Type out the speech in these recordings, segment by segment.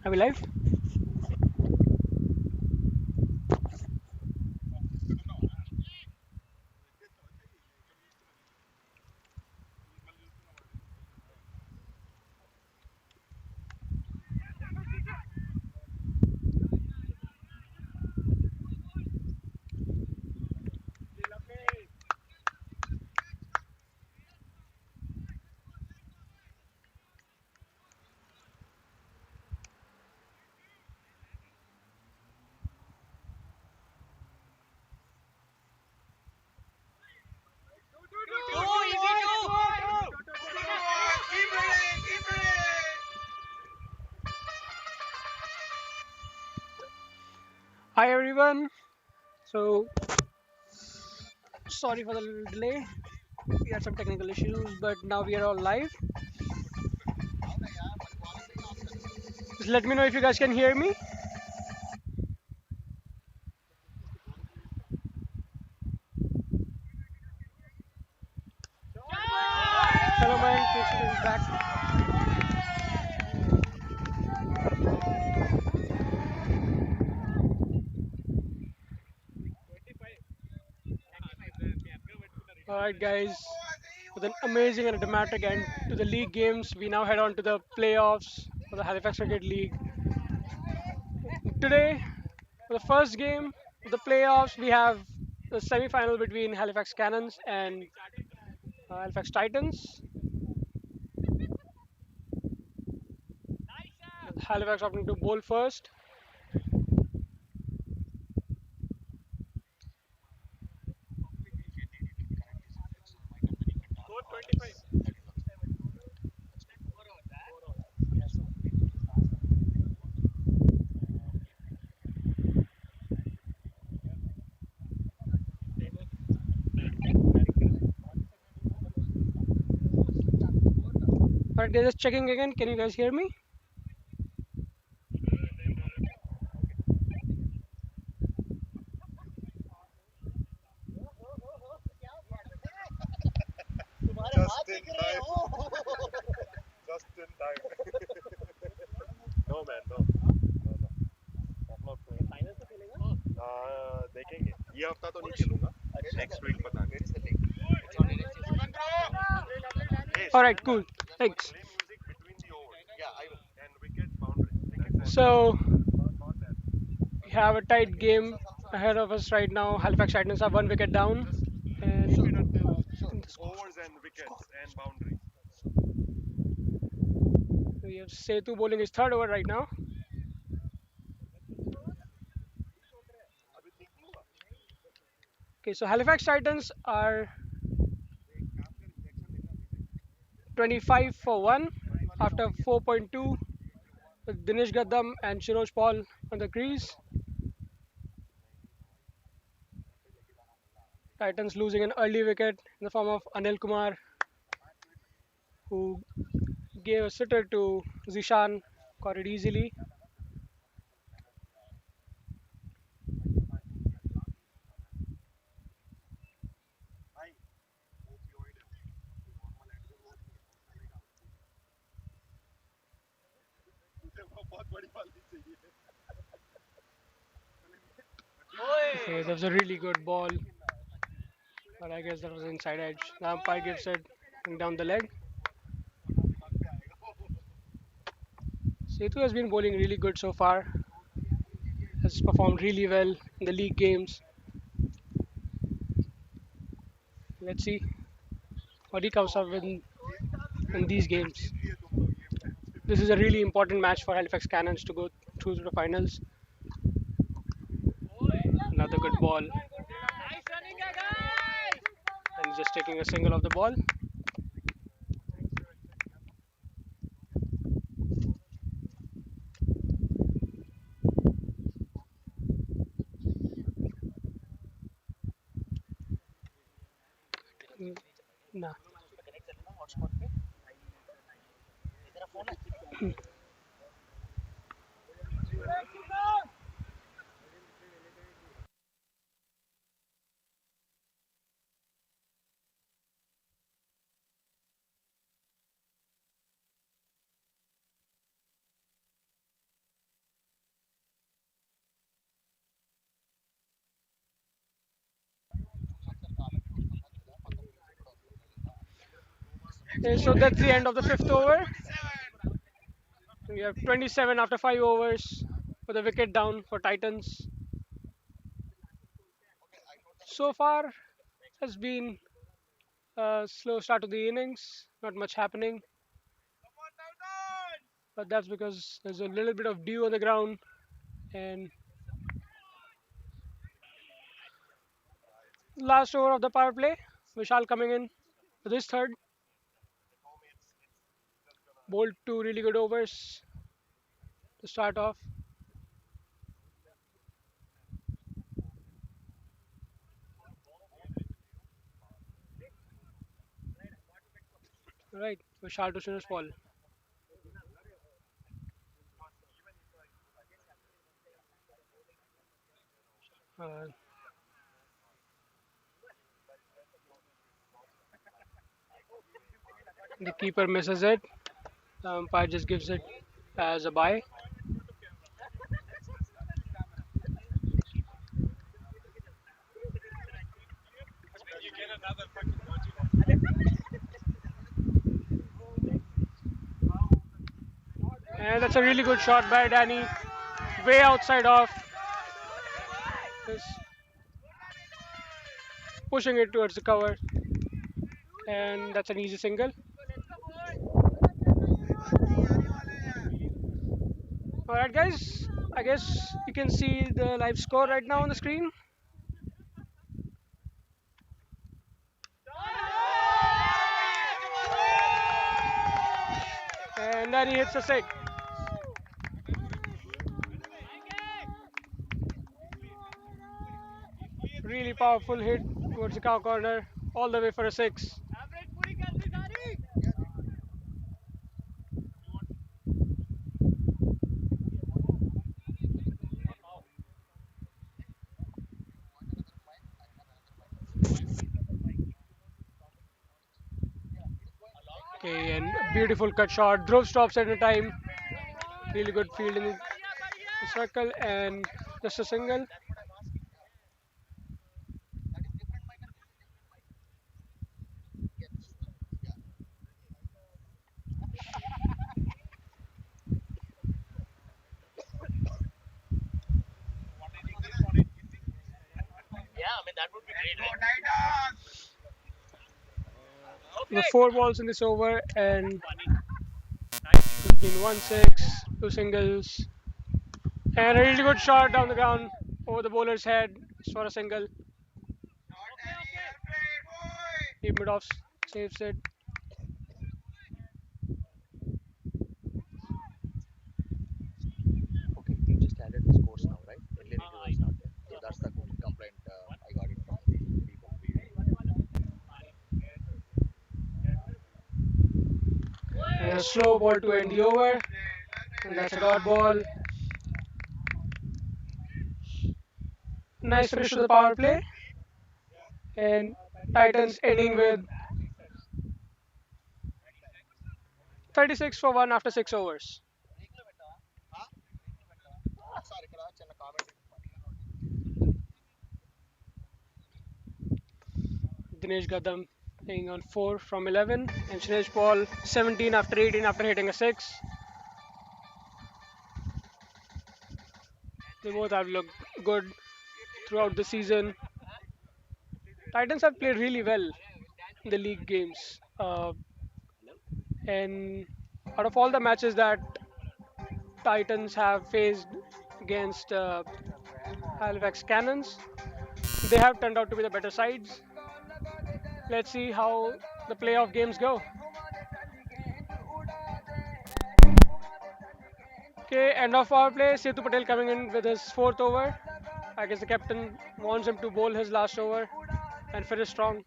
Are we live? Hi everyone. So sorry for the little delay. We had some technical issues, but now we are all live. Just let me know if you guys can hear me. Hello, man. Christian is back. All right, guys. With an amazing and a dramatic end to the league games, we now head on to the playoffs for the Halifax Cricket League. Today, for the first game of the playoffs, we have the semi-final between Halifax Cannons and Halifax Titans. Halifax opting to bowl first. Alright, guys, just checking again. Can you guys hear me? Just in time. Just in time. No man, no. No, no. I'm not playing. देखेंगे ये हफ्ता तो नहीं खेलूंगा next week पता नहीं Alright, cool. Thanks. play music between the overs and wicket boundary So, we have a tight game ahead of us right now. Halifax Titans are 1 wicket down. And overs and wickets and boundaries we have Setu bowling his third over right now. Okay, so Halifax Titans are 25 for 1 after 4.2 with Dinesh Gaddam and Shiroj Paul on the crease. Titans losing an early wicket in the form of Anil Kumar, who gave a sitter to Zishan, caught it easily. Okay, that was a really good ball, but I guess that was inside edge. The umpire gives it down the leg. Setu has been bowling really good so far. Has performed really well in the league games. Let's see what he comes up with in these games. This is a really important match for Halifax Cannons to go through to the finals. Another good ball, and he's just taking a single of the ball. Nah. Okay, so that's the end of the fifth over. We have 27 after 5 overs for the wicket down for Titans. So far, has been a slow start to the innings, not much happening, but that's because there's a little bit of dew on the ground. And last over of the power play, Vishal coming in for this third, bowled two really good overs to start off. Right, Vishal to finish ball. Uh, the keeper misses it. The umpire just gives it as a bye. And that's a really good shot by Danny. Way outside off. Just pushing it towards the cover. And that's an easy single. Alright, guys. I guess you can see the live score right now on the screen. And then he hits a six. Really powerful hit towards the cow corner. All the way for a six. Okay, and a beautiful cut shot. Drove stops at a time. Really good field in the circle. And just a single. The four balls in this over, and it's been one six, two singles, and a really good shot down the ground over the bowler's head for a single. Mid-off saves it. Okay, we just added the scores now, right? Earlier it was not there. So that's the complaint I got it from the people. And a slow ball to end the over, and that's a dot ball. Nice finish to the power play, and Titans ending with 36 for 1 after 6 overs. Sir ఇక్కడ చిన్న comment Dinesh Gadam playing on 4 from 11, and Suresh Paul 17 after 18 after hitting a 6. They both have looked good throughout the season. Titans have played really well in the league games. And out of all the matches that Titans have faced against Halifax Cannons, they have turned out to be the better sides. Let's see how the playoff games go. Okay, end of our play. Setu Patel coming in with his fourth over. I guess the captain wants him to bowl his last over and finish strong.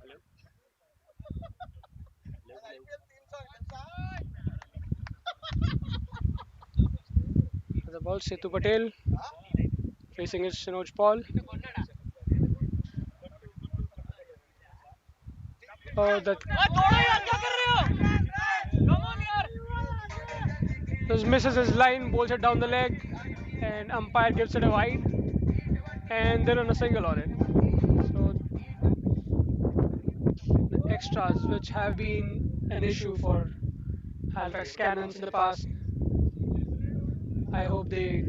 The ball, Setu Patel facing his Sinoj Paul. Oh, that just misses his line, bowls it down the leg, and umpire gives it a wide, and then on a single on it. So the extras, which have been an issue for Halifax Cannons in the past. I hope they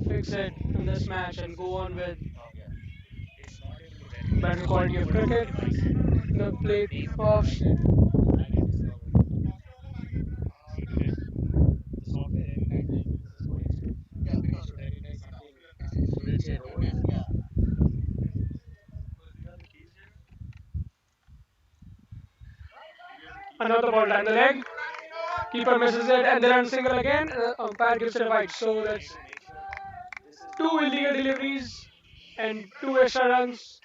fix it in this match and go on with better quality of cricket in the playoffs. Yeah, because today's a road. Yeah. Another ball down the leg. Keeper misses it and they run single again. Umpire gives it a wide. So that's two illegal deliveries and two extra runs.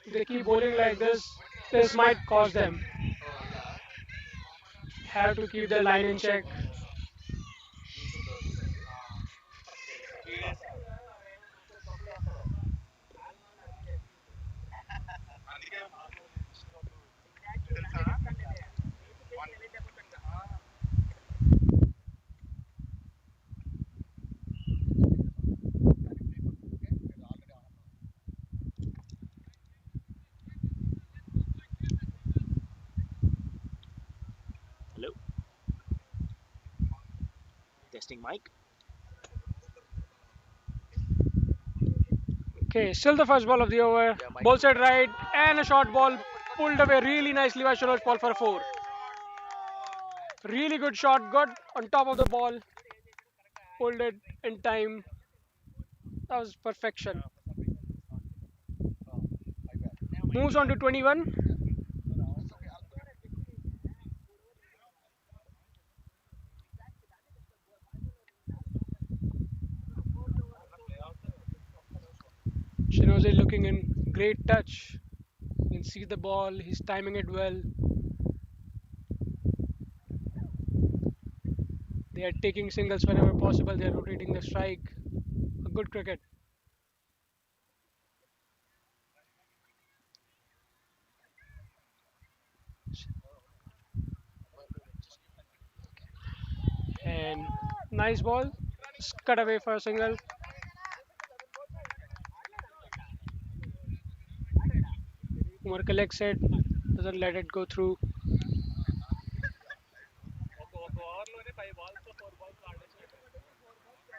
If they keep bowling like this might cost them. Oh yeah. Have to keep their line in check. Hello, testing mic. Okay, still the first ball of the over. Yeah, Mike Ball too. side right and a short ball pulled away really nicely by Shaloj Paul for a four. Really good shot, got on top of the ball, pulled it in time. That was perfection. Moves on to 21. Shinoze looking in great touch. You can see the ball, he's timing it well. They are taking singles whenever possible, they are rotating the strike. A good cricket. And nice ball. Just cut away for a single. Umar collects it, doesn't let it go through.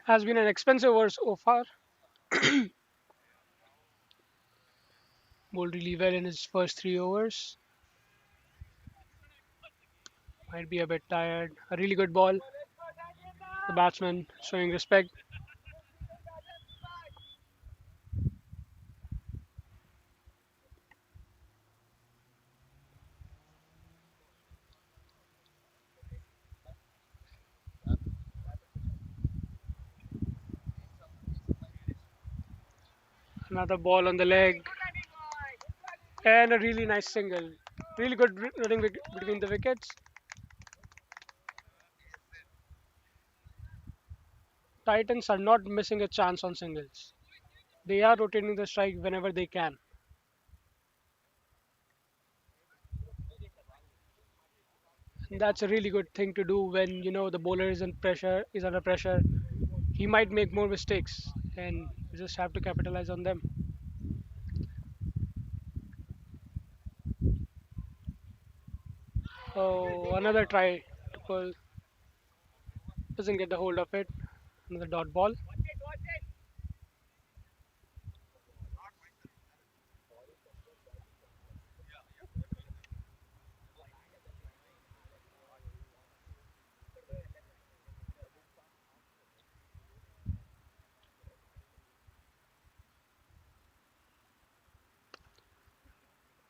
Has been an expensive over so far. Bowled really well in his first 3 overs. Might be a bit tired. A really good ball. The batsman showing respect. Another ball on the leg. And a really nice single. Really good running between the wickets. Titans are not missing a chance on singles. They are rotating the strike whenever they can. And that's a really good thing to do when the bowler is under pressure. He might make more mistakes, and you just have to capitalize on them. Oh, another try to pull. Doesn't get the hold of it. Another dot ball.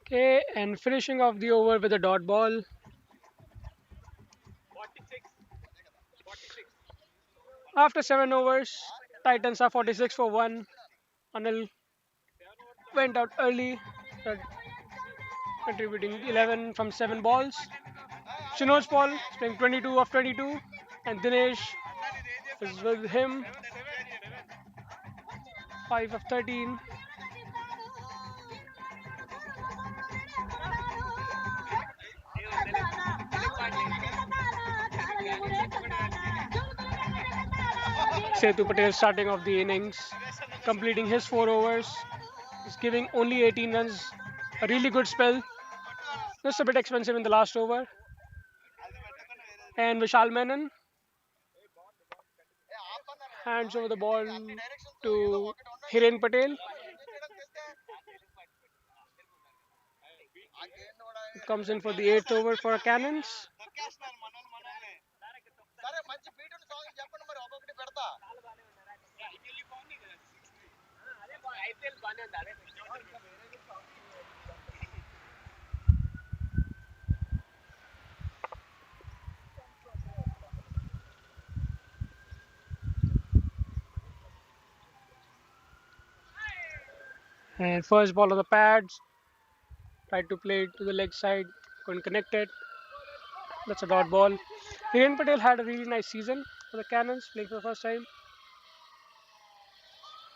Okay, and finishing off the over with a dot ball. After 7 overs, Titans are 46 for 1. Anil went out early, uh, contributing 11 from 7 balls. Shinoj Paul is playing 22 of 22, and Dinesh is with him 5 of 13. Setu Patel starting off the innings, completing his 4 overs. He's giving only 18 runs. A really good spell. Just a bit expensive in the last over. And Vishal Menon hands over the ball to Hiren Patel. It comes in for the eighth over for Cannons. And first ball of the pads. Tried to play it to the leg side. Couldn't connect it. That's a dot ball. Hiren Patel had a really nice season for the Cannons, playing for the first time.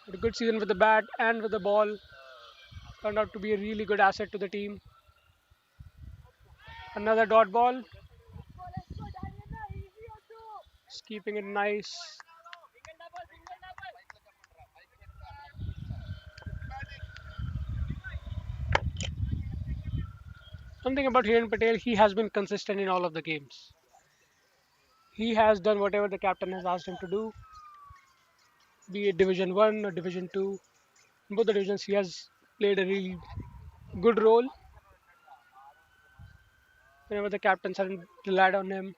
Had a good season with the bat and with the ball. Turned out to be a really good asset to the team. Another dot ball. Just keeping it nice. Something about Hiren Patel, he has been consistent in all of the games. He has done whatever the captain has asked him to do, be it Division 1 or Division 2. In both the divisions, he has played a really good role. Whenever the captains have relied on him,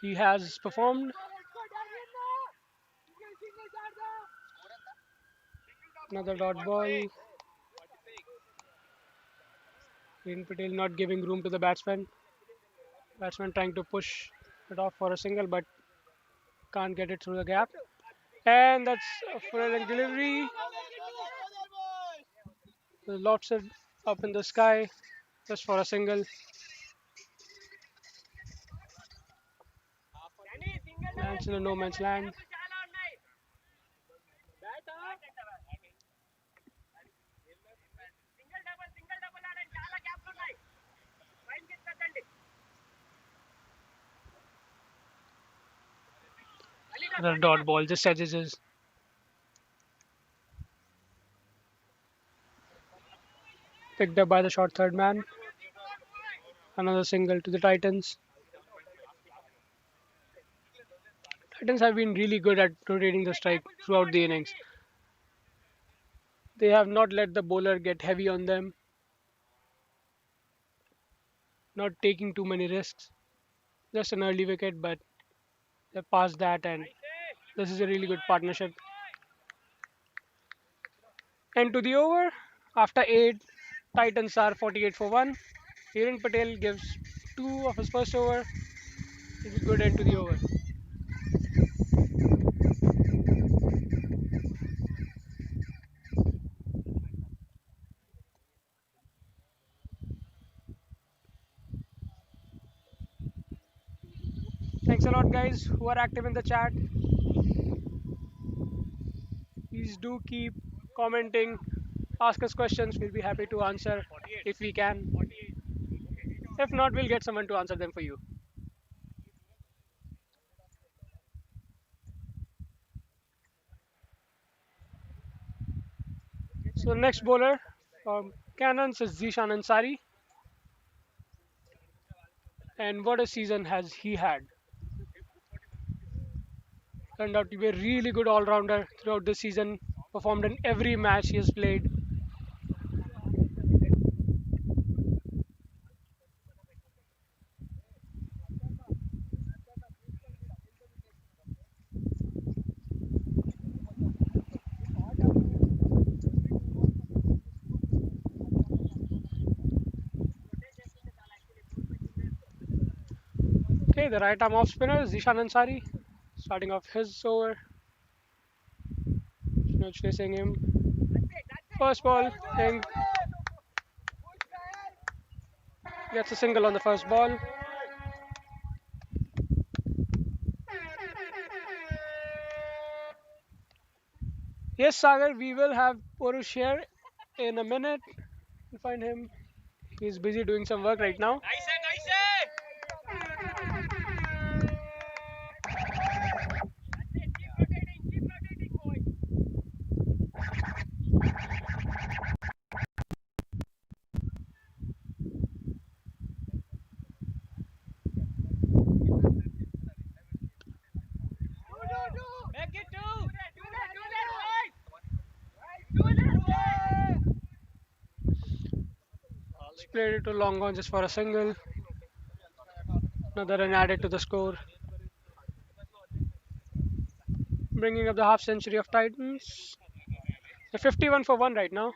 he has performed. Another dot ball. Hiren Patel not giving room to the batsman. Batsman trying to push it off for a single, but can't get it through the gap. And that's a full length delivery. Lots of up in the sky just for a single. Lands in a no man's land. Another dot ball just edges his. Picked up by the short third man. Another single to the Titans. Titans have been really good at rotating the strike throughout the innings. They have not let the bowler get heavy on them, not taking too many risks. Just an early wicket, but they passed that, and this is a really good partnership. And to the over, after 8, Titans are 48 for 1. Hiren Patel gives 2 of his first over. It's a good end to the over. Thanks a lot, guys, who are active in the chat. Please do keep commenting, ask us questions. We'll be happy to answer if we can. If not, we'll get someone to answer them for you. So, next bowler from Cannons is Zishan Ansari. And what a season has he had! Turned out to be a really good all rounder throughout the season, performed in every match he has played. Okay, the right arm off spinner, Zishan Ansari, starting off his over. Not facing him. First ball, and gets a single on the first ball. Yes, Sagar, we will have Purush here in a minute. We'll find him. He's busy doing some work right now. Played it to long on just for a single. Another run added to the score, bringing up the half century of Titans. They're 51 for 1 right now.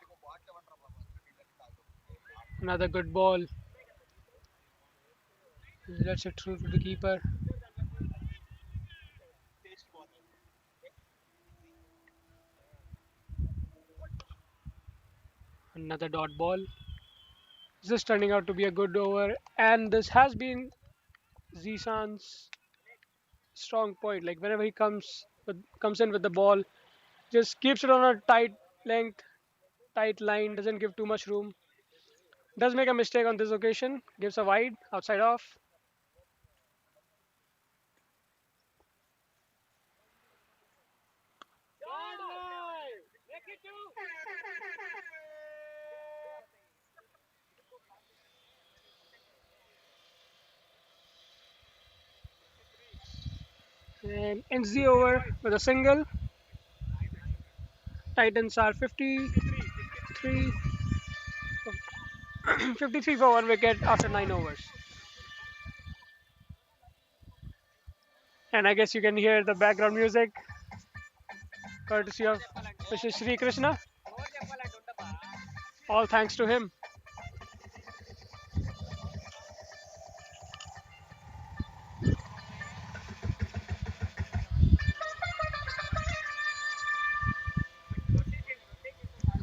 Another good ball. Lets it through to the keeper. Another dot ball. This is turning out to be a good over, and this has been Zishan's strong point. Like whenever he comes in with the ball, just keeps it on a tight length, tight line, doesn't give too much room. Does make a mistake on this occasion, gives a wide outside off. And ends the over with a single. Titans are 53, 53 for 1 wicket after 9 overs. And I guess you can hear the background music courtesy of Mr. Sri Krishna. All thanks to him.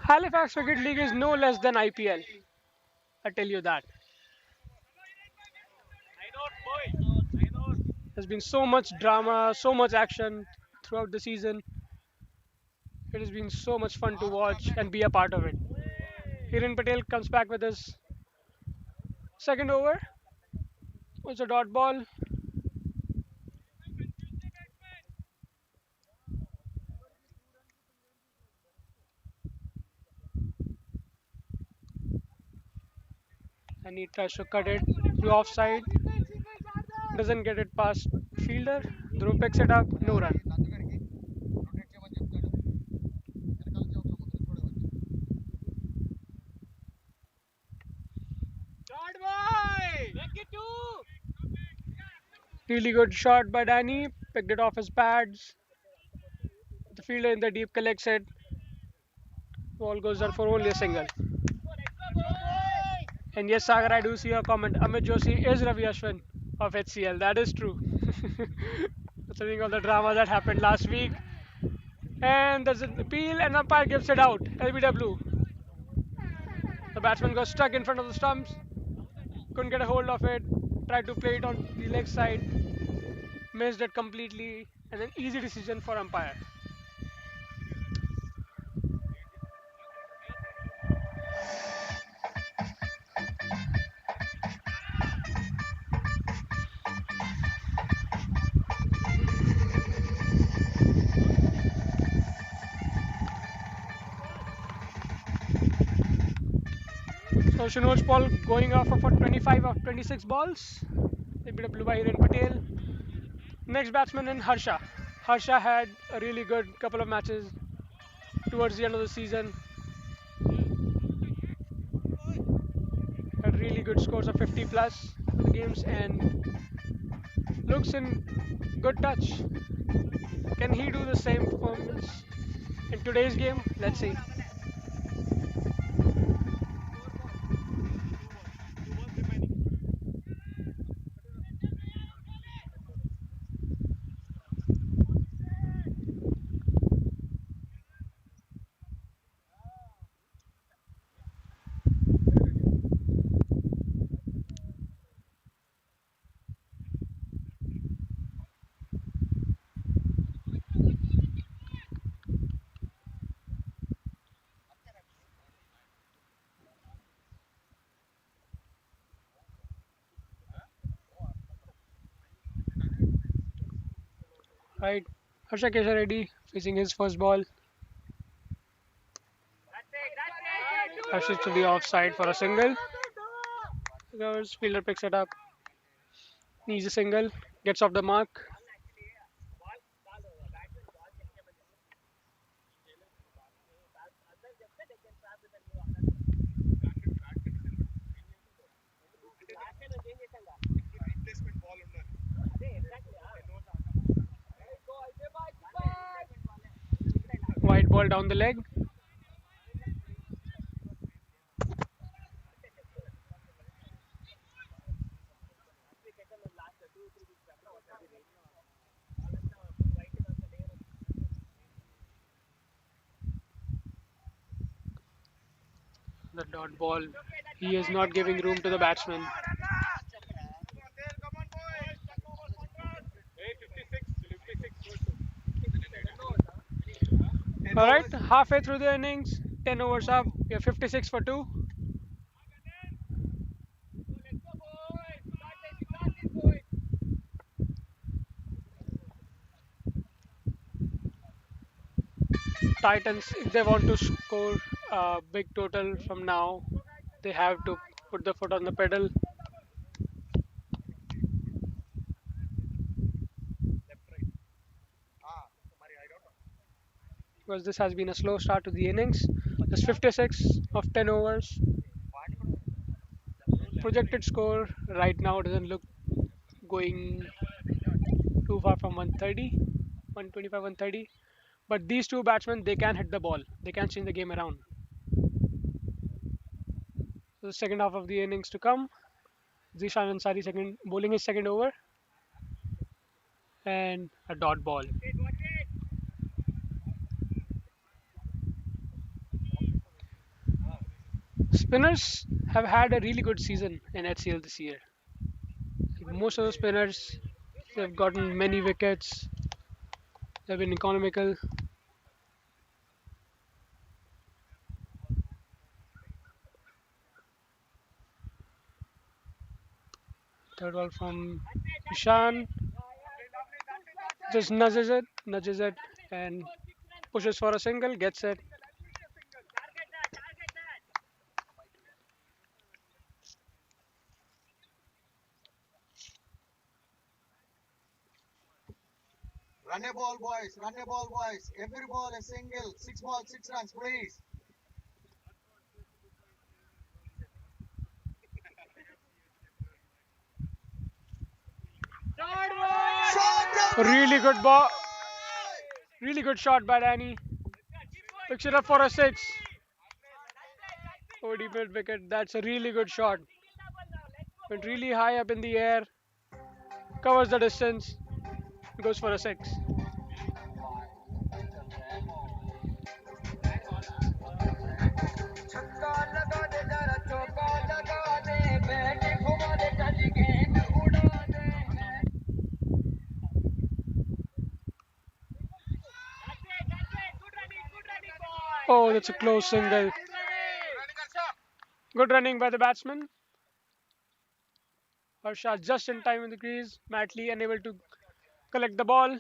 Halifax Cricket League is no less than IPL. I tell you that. There's been so much drama, so much action throughout the season. It has been so much fun to watch and be a part of it. Hiren Patel comes back with his second over. It's a dot ball. And he tries to cut it to offside. Doesn't get it past fielder. Dhruv picks it up. No run. Really good shot by Danny. Picked it off his pads. The fielder in the deep collects it. Ball goes down for only a single. And yes, Sagar, I do see a comment. Amit Joshi is Ravi Ashwin of HCL. That is true. Considering all the drama that happened last week. And there's an appeal, and umpire gives it out. LBW. The batsman got stuck in front of the stumps. Couldn't get a hold of it. Tried to play it on the leg side. Missed it completely. And an easy decision for umpire. So Shinoj Paul going off for 25 of 26 balls. LBW by Hiren Patel. Next batsman in Harsha. Harsha had a really good couple of matches towards the end of the season. Had really good scores of 50 plus for the games and looks in good touch. Can he do the same performance in today's game? Let's see. Right. Harsha Kesha Reddy facing his first ball. Harsha to the offside for a single. Goes, fielder picks it up. Needs a single. Gets off the mark. White ball down the leg. The dot ball. He is not giving room to the batsman. All right, halfway through the innings, 10 overs up. We are 56 for 2. Titans, if they want to score a big total from now, they have to put the foot on the pedal because this has been a slow start to the innings. It's 56 of 10 overs. Projected score right now doesn't look going too far from 130, 125, 130. But these two batsmen, they can hit the ball. They can change the game around. So the second half of the innings to come. Zishan Ansari second bowling his second over and a dot ball. Spinners have had a really good season in HCL this year. Like most of the spinners, they've gotten many wickets. They've been economical. Third ball from Ishan just nudges it, and pushes for a single, gets it. Run a ball, boys. Run a ball, boys. Every ball a single. 6 balls, 6 runs, please. A really good ball, really good shot by Danny. Picks it up for a six. Oh, deep mid wicket. That's a really good shot. Went really high up in the air, covers the distance, goes for a six. Oh, that's a close single. Good running by the batsman. Harsha just in time in the crease. Matt Lee unable to collect the ball.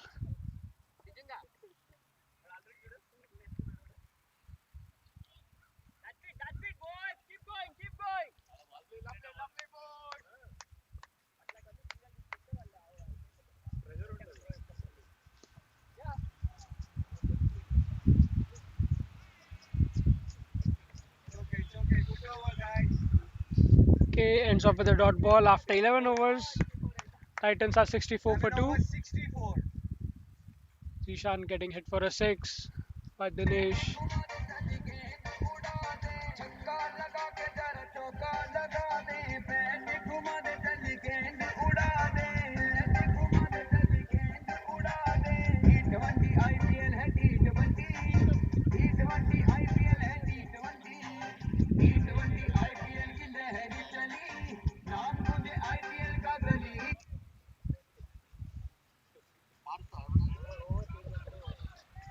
Okay, ends up with a dot ball after 11 overs. Titans are 64 for 2. 64. Zishan getting hit for a 6 by Dinesh.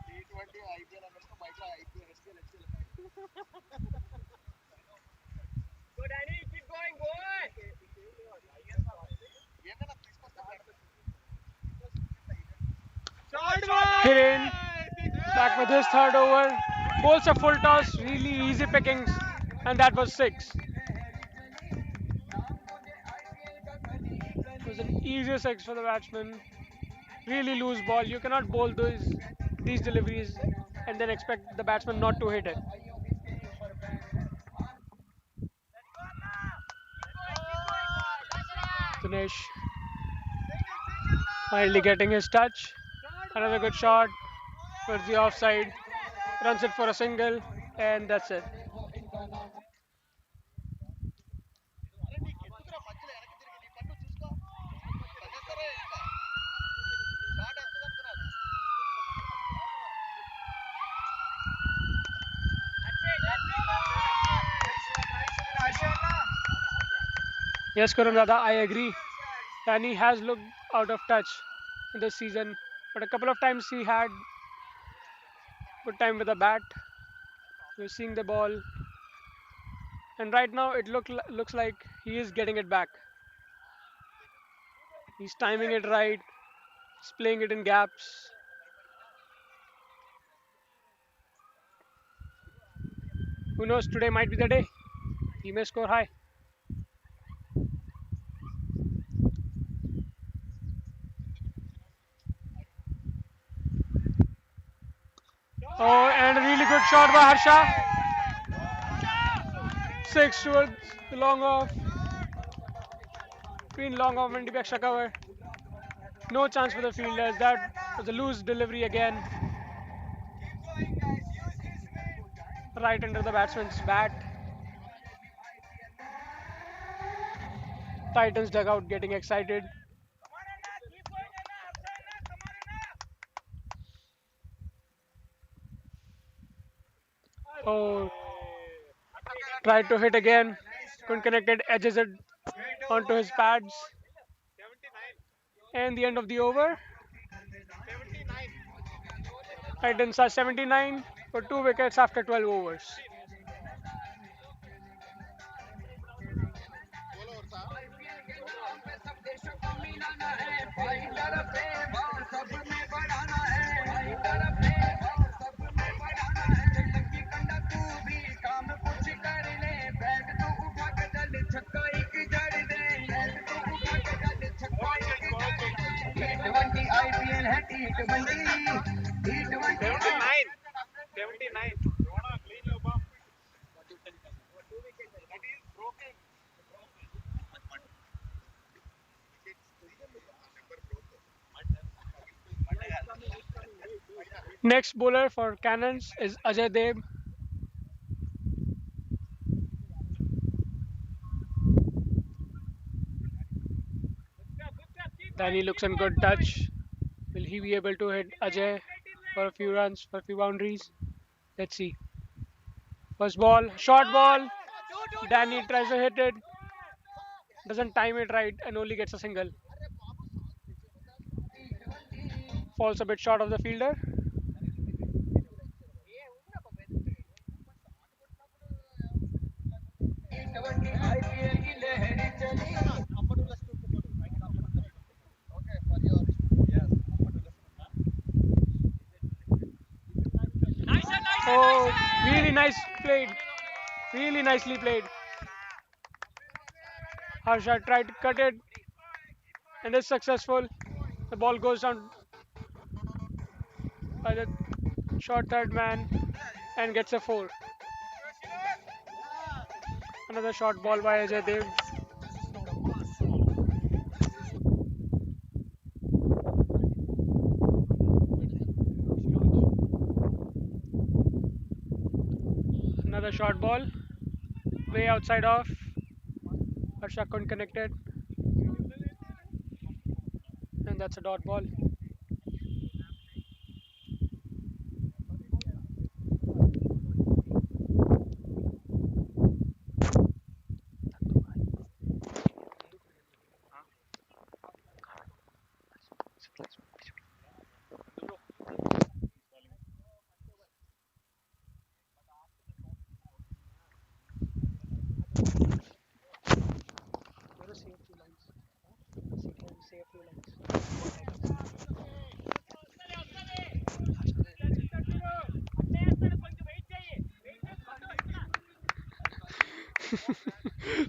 T20 IPL అన్నట్టు బయట IPL HCL ఏందన్నా తీసుకొస్తా Hiren back with his third over. Bowls a full toss, really easy pickings, and that was 6. It was an easy 6 for the batsman. Really loose ball. You cannot bowl these deliveries and then expect the batsman not to hit it. Dinesh finally getting his touch. Another good shot towards the offside. runs it for a single, and that's it. Yes, Kurandada, I agree. Danny has looked out of touch this season, but a couple of times he had good time with the bat. He was seeing the ball, and right now it looks like he is getting it back. He's timing it right. He's playing it in gaps. Who knows? Today might be the day. He may score high. Oh, and a really good shot by Harsha. Six towards the long off. Between long off and deep extra cover. No chance for the fielders. That was a loose delivery again. Right under the batsman's bat. Titans dugout getting excited. Oh, tried to hit again. Couldn't connect it. Edges it onto his pads. And the end of the over. Titans are 79 for 2 wickets after 12 overs. Next bowler for Cannons is Ajay Dev. Danny looks in good touch. Will he be able to hit Ajay for a few runs, for a few boundaries? Let's see. First ball, short ball. Danny tries to hit it, doesn't time it right, and only gets a single. Falls a bit short of the fielder. Oh, really nice played. Really nicely played. Harsha tried to cut it and is successful. The ball goes down by the short third man and gets a four. Another short ball by Ajay Dev. Another short ball. Way outside off. Harsha couldn't connect it. And that's a dot ball.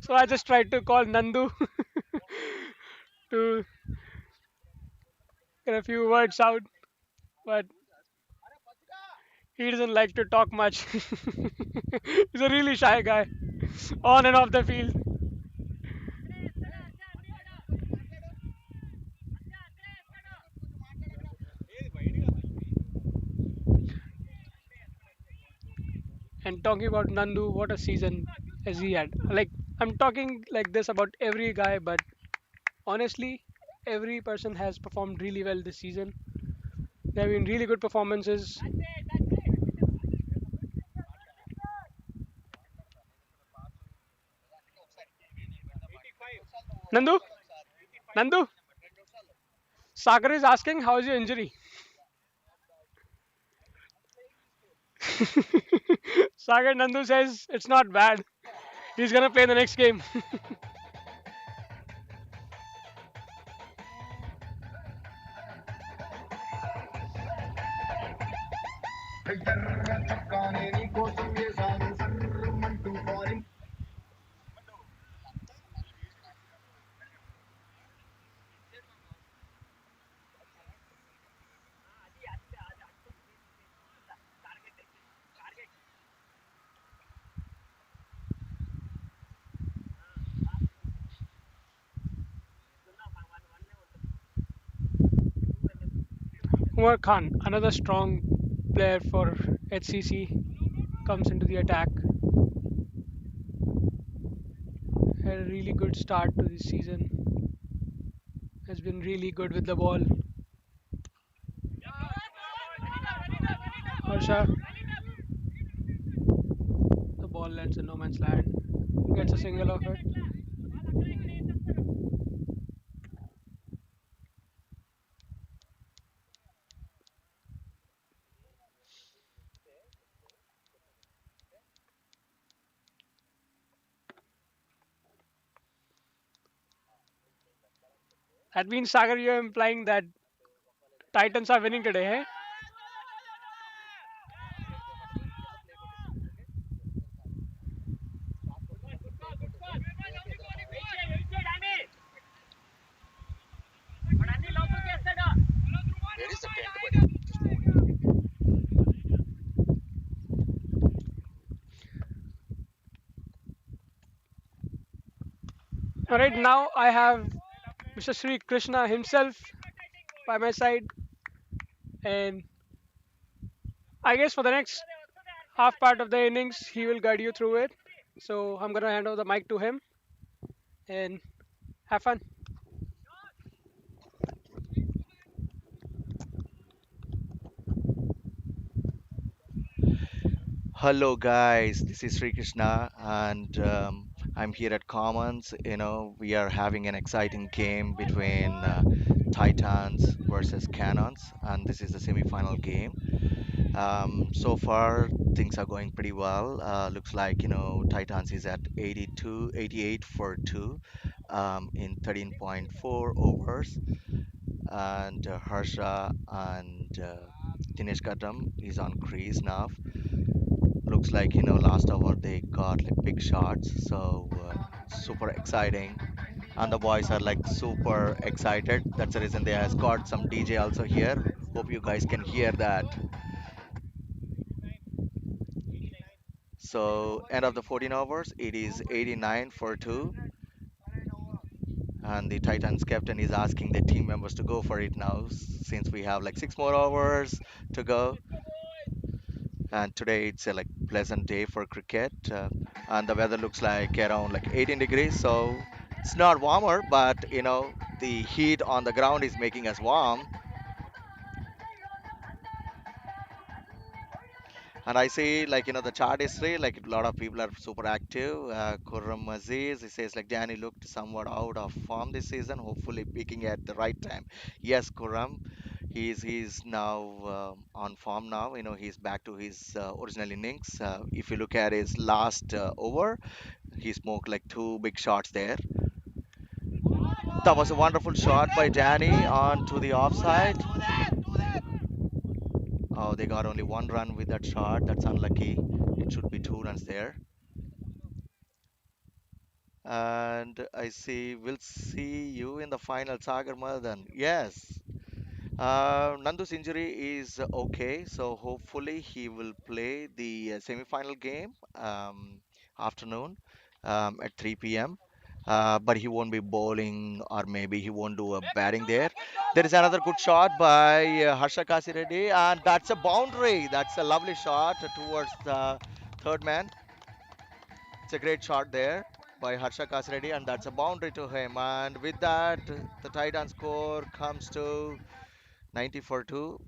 So I just tried to call Nandu to get a few words out, but he doesn't like to talk much. He's a really shy guy, on and off the field. And talking about Nandu, what a season has he had. Like, I'm talking like this about every guy, but honestly, every person has performed really well this season. There have been really good performances. Nandu, Nandu, Sagar is asking, how's your injury? Sagar Nandu says it's not bad. He's gonna play the next game. Umar Khan, another strong player for HCC, comes into the attack. Had a really good start to this season. Has been really good with the ball. Harsha, the ball lands in no man's land. Gets a single of it. That means Sagar, you're implying that Titans are winning today, eh? Where is the tent, buddy? Just move it. Alright, now I have Mr. Sri Krishna himself by my side, and I guess for the next half part of the innings, he will guide you through it. So I'm gonna hand over the mic to him and have fun. Hello, guys. This is Sri Krishna, and I'm here at Commons. We are having an exciting game between Titans versus Cannons, and this is the semi-final game. So far, things are going pretty well. Looks like, Titans is at 82, 88 for 2 in 13.4 overs, and Harsha and Dinesh Kadam is on crease now. Looks like, last hour they got like big shots, so super exciting. And the boys are like super excited. That's the reason they has got some DJ also here. Hope you guys can hear that. So end of the 14 hours, it is 89 for 2, and the Titans captain is asking the team members to go for it now, since we have like 6 more hours to go. And today it's a like pleasant day for cricket, and the weather looks like around like 18 degrees, so it's not warmer, but the heat on the ground is making us warm. And I see, like, the chart history, like a lot of people are super active. Khurram Aziz, he says, like, Danny looked somewhat out of form this season, hopefully peaking at the right time. Yes, Khurram, he's now on form now. He's back to his original innings. If you look at his last over, he smoked like two big shots there. That was a wonderful shot by Danny on to the offside. Oh, they got only one run with that shot. That's unlucky. It should be 2 runs there. And I see, we'll see you in the final, Sagar Madan. Yes. Nandu's injury is okay, so hopefully he will play the semi-final game afternoon at 3 p.m. But he won't be bowling, or maybe he won't do a batting there. There is another good shot by Harsha Kasireddy, and that's a boundary. That's a lovely shot towards Third man. It's a great shot there by Harsha Kasredi, and that's a boundary to him. And with that, the Titan score comes to 90 for 2.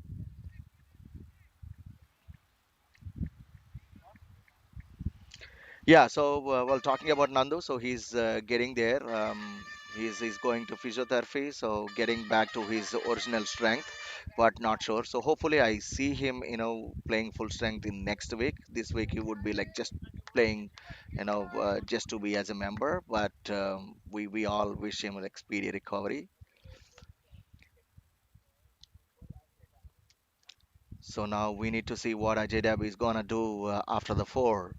Yeah, so well, talking about Nandu, so he's getting there. He's going to physiotherapy, so getting back to his original strength, but not sure. So hopefully, I see him, playing full strength in next week. This week he would be like just playing, just to be as a member. But we all wish him like speedy recovery. So now we need to see what Ajay Deb is gonna do after the four.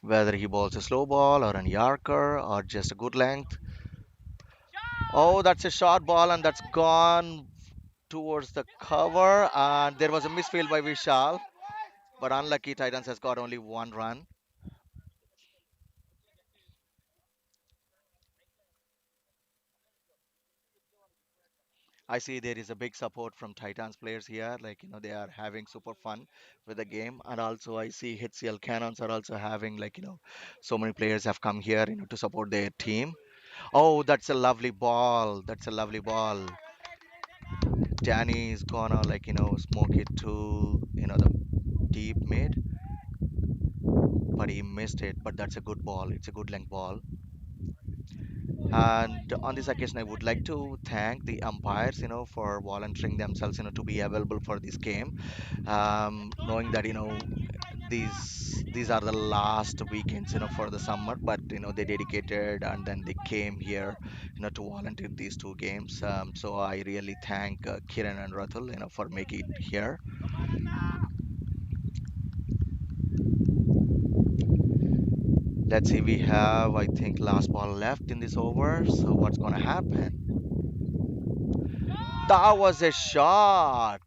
Whether he bowls a slow ball or an Yorker or just a good length. Oh, that's a short ball and that's gone towards the cover. And there was a misfield by Vishal, but unlucky Titans has got only one run. I see there is a big support from Titans players here. Like, they are having super fun with the game. And also, I see HCL Cannons are also having, like, so many players have come here, to support their team. Oh, that's a lovely ball. That's a lovely ball. Danny is gonna, like, smoke it to, the deep mid, but he missed it. But that's a good ball. It's a good length ball. And on this occasion, I would like to thank the umpires, for volunteering themselves, to be available for this game. Knowing that, these are the last weekends, for the summer, but they dedicated and then they came here, to volunteer these two games. So I really thank Kiran and Ratul, for making it here. Let's see, we have, I think, last ball left in this over. So what's gonna happen? That was a shot,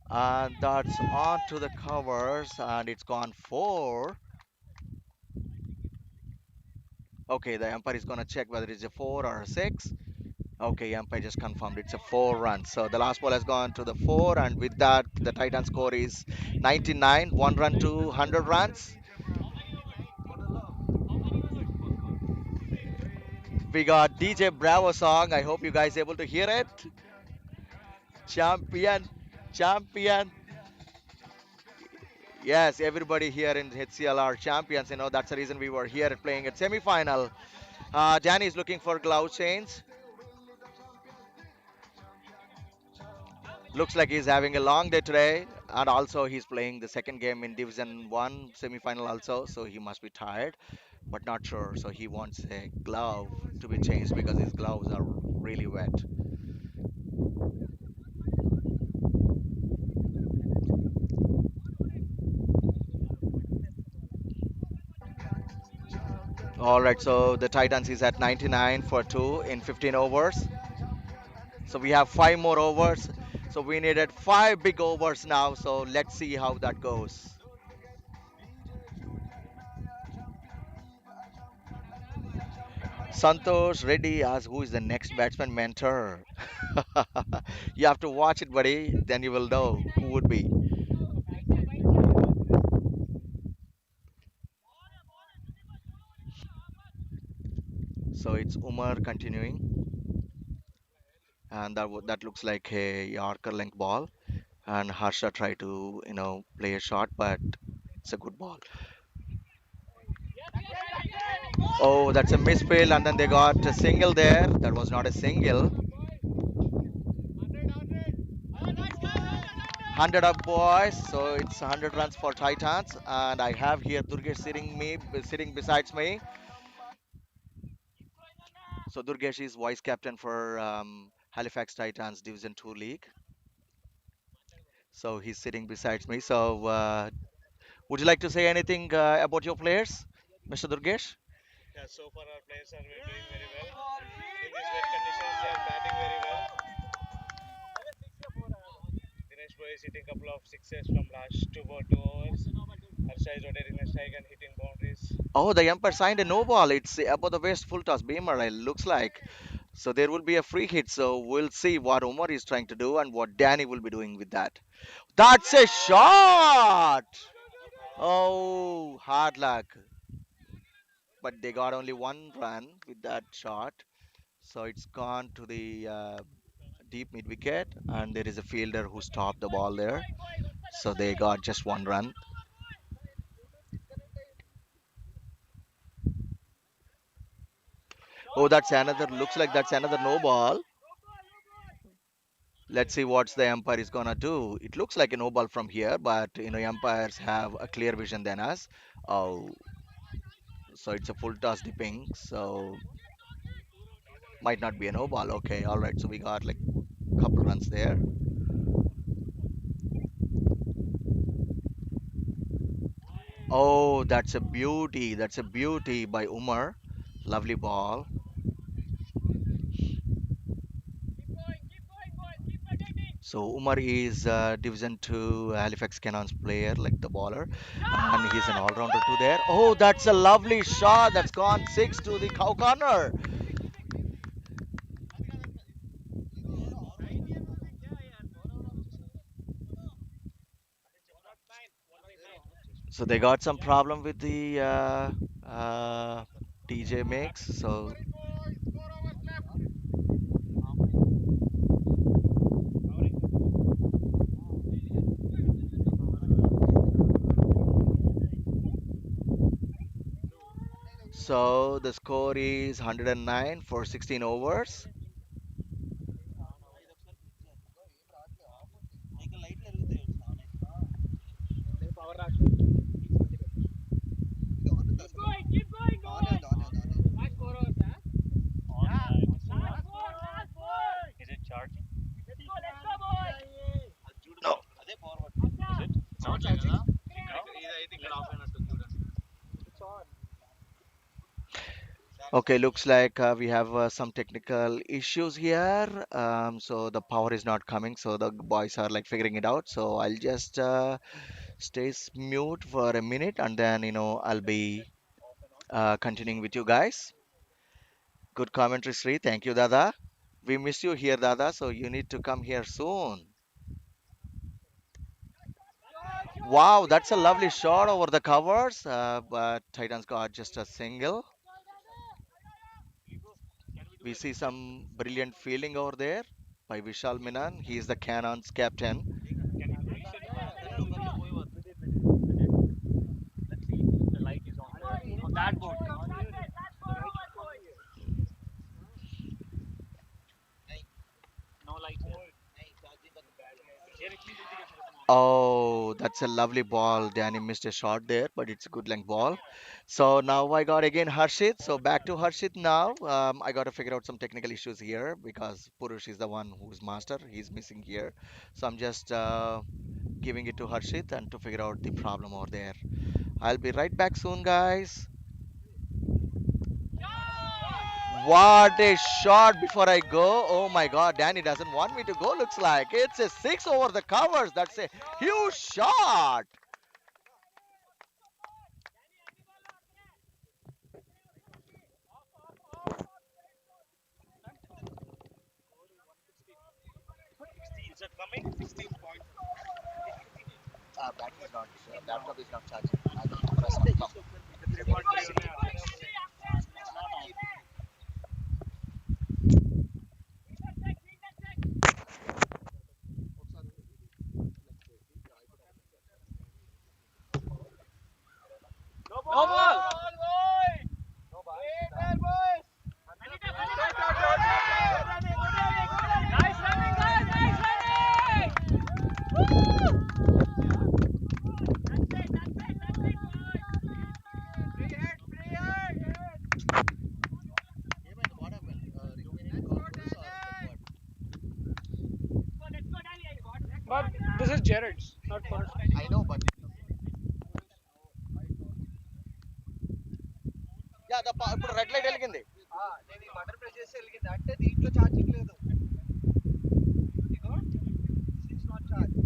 and that's onto the covers, and it's gone four. Okay, the umpire is gonna check whether it's a four or a six. Okay, umpire just confirmed it's a four run. So the last ball has gone to the four, and with that, the Titan score is 99, one run to 100 runs. We got DJ Bravo song. I hope you guys able to hear it. Champion, champion. Yes, everybody here in HCL are champions. That's the reason we were here playing at semi-final. Danny is looking for glove change. Looks like he's having a long day today, and also he's playing the second game in Division One semi-final also, so he must be tired, but not sure. So he wants a glove to be changed because his gloves are really wet. All right, so the Titans is at 99 for two in 15 overs. So we have five more overs. So we needed five big overs now. So let's see how that goes. Santosh Reddy asks who is the next batsman mentor. You have to watch it, buddy. Then you will know who would be. So it's Umar continuing, and that looks like a Yorker length ball. And Harsha tried to play a shot, but it's a good ball. Oh, that's a misfield, and then they got a single there. That was not a single. 100 up, boys. So it's 100 runs for Titans, and I have here Durgesh sitting besides me. So Durgesh is vice captain for Halifax Titans Division 2 League. So he's sitting besides me. So would you like to say anything about your players, Mr. Durgesh? Yeah, so far our players are doing very well. In these wet conditions, they are batting very well. Dinesh Bhai is hitting a couple of sixes from last two overs. Harsha is rotating a strike and hitting boundaries. Oh, the umpire signed a no ball. It's above the waist full toss beamer, it looks like. So there will be a free hit. So we'll see what Omar is trying to do and what Danny will be doing with that. That's a shot. Oh, hard luck. But they got only one run with that shot. So it's gone to the deep mid wicket, and there is a fielder who stopped the ball there. So they got just one run. Oh, that's another. Looks like that's another no ball. Let's see what the umpire is gonna do. It looks like a no ball from here, but umpires have a clear vision than us. Oh, so it's a full toss dipping. So might not be a no ball. Okay, all right. So we got like a couple runs there. Oh, that's a beauty. That's a beauty by Umar. Lovely ball. So Umar is Division 2 Halifax Cannons player, like the bowler, and he's an all-rounder too there. Oh, that's a lovely shot. That's gone six to the cow corner. So they got some problem with the DJ mix. So the score is 109 for 16 overs. No. Okay, looks like we have some technical issues here. So the power is not coming. So the boys are like figuring it out. So I'll just stay mute for a minute, and then I'll be continuing with you guys. Good commentary, Sri. Thank you, Dada. We miss you here, Dada. So you need to come here soon. Wow, that's a lovely shot over the covers. But Titans got just a single. We see some brilliant fielding over there by Vishal Menon. He is the Cannons captain. Oh, that's a lovely ball. Danny missed a shot there, but it's a good length ball. So now I got again Harshit. So back to Harshit now. I got to figure out some technical issues here because Purush is the one who's master. He's missing here. So I'm just giving it to Harshit and to figure out the problem over there. I'll be right back soon, guys. What a shot before I go. Oh my God, Danny doesn't want me to go, looks like. It's a six over the covers. That's a huge shot. Battery is not, laptop is not charging. I need to press on top. But this is Jared's, not first. I know, but yeah, ఇప్పుడు red light వెలిగింది. నేను ఈ button press చేసి వెలిగింది అంటే దీంట్లో charging లేదు. ఇదిగో ఇట్స్ నాట్ ఛార్జ్.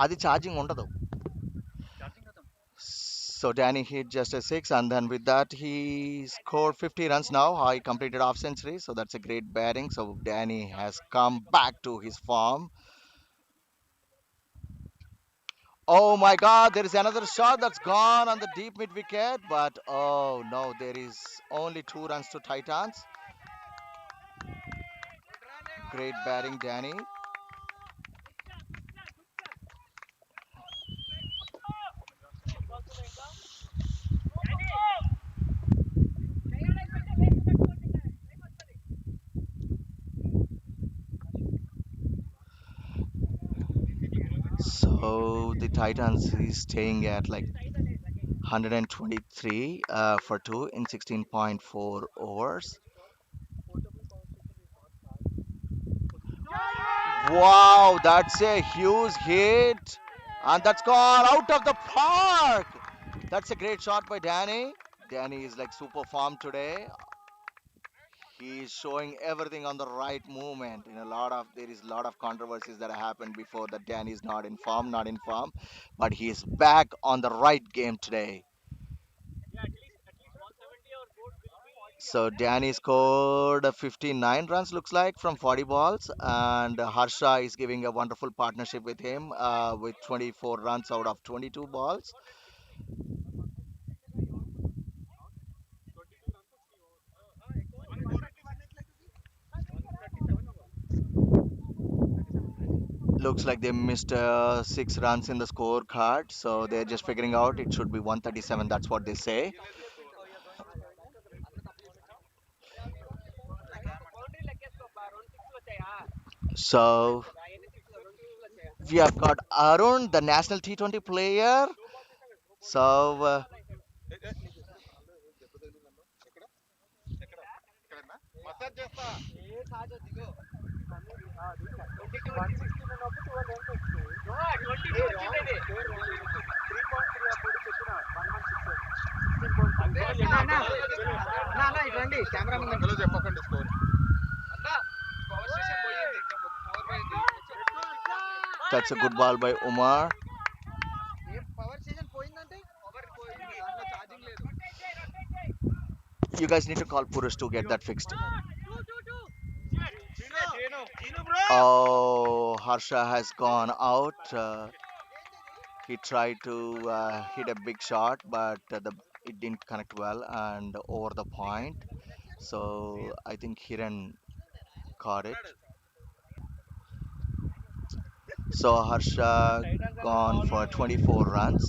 అది ఛార్జింగ్ ఉండదు. So Danny hit just a six, and then with that he scored 50 runs now. He completed half century, so that's a great batting. So Danny has come back to his form. Oh my God, there is another shot that's gone on the deep mid wicket, but oh no, there is only 2 runs to Titans. Great batting, Danny. So the Titans is staying at like 123 for two in 16.4 overs. Wow, that's a huge hit. And that's gone out of the park. That's a great shot by Danny. Danny is like super form today. He's showing everything on the right movement. In a lot of there is a lot of controversies that happened before that Danny is not in form, not in form, but he is back on the right game today. So Danny scored 59 runs, looks like, from 40 balls, and Harsha is giving a wonderful partnership with him with 24 runs out of 22 balls. Looks like they missed 6 runs in the scorecard, so they're just figuring out it should be 137. That's what they say. So we have got Arun, the national T20 player. So ఇట్రండి camera ముందు చెప్పకండి score that's a good ball by Umar. Power station పోయిందంటే power పోయింది దాంట్లో charging లేదు You guys need to call Purush to get that fixed. Bro. Oh, Harsha has gone out. He tried to hit a big shot, but it didn't connect well and over the point. So I think Hiran caught it. So Harsha gone for 24 runs.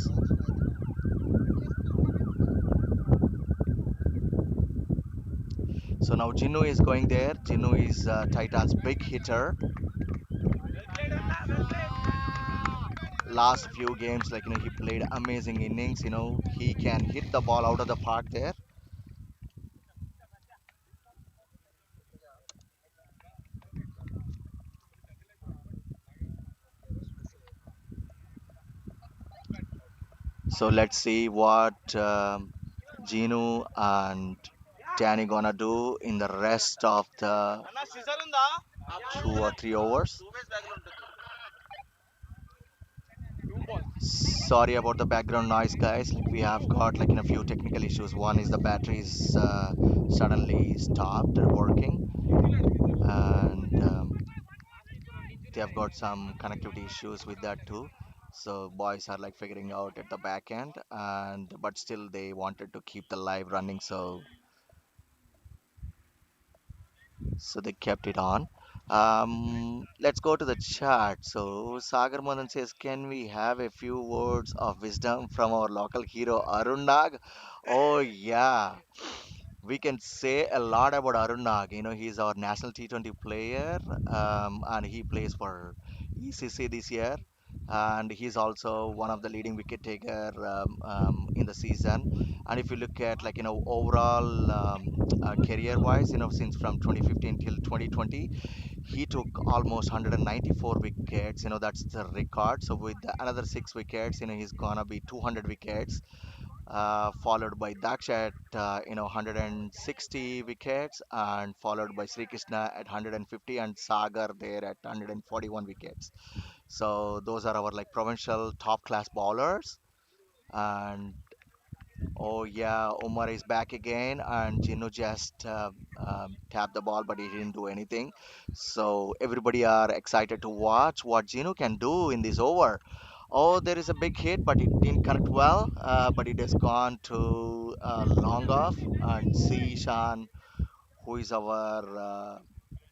So now Jinnu is going there. Jinnu is Titan's big hitter. Last few games, like he played amazing innings. He can hit the ball out of the park there. So let's see what Ginu and Danny gonna do in the rest of the 2 or 3 overs. Sorry about the background noise, guys. Like we have got like in a few technical issues. One is the batteries suddenly stopped working, and they have got some connectivity issues with that too. So boys are like figuring out at the back end, and but still they wanted to keep the live running, so they kept it on. Let's go to the chat. So Sagar Madan says, can we have a few words of wisdom from our local hero Arun Nag? Oh yeah, we can say a lot about Arun Nag. He's our national T20 player, and he plays for ECC this year. And he's also one of the leading wicket taker in the season. And if you look at like overall career wise, since from 2015 till 2020, he took almost 194 wickets. That's the record. So with another 6 wickets, he's gonna be 200 wickets, followed by Daksh at 160 wickets, and followed by Sri Krishna at 150, and Sagar there at 141 wickets. So those are our like provincial top class bowlers. And oh yeah, Omar is back again, and Gino just tapped the ball, but he didn't do anything. So everybody are excited to watch what Gino can do in this over. Oh, there is a big hit, but it didn't connect well. But it has gone to long off, and see Shan, who is our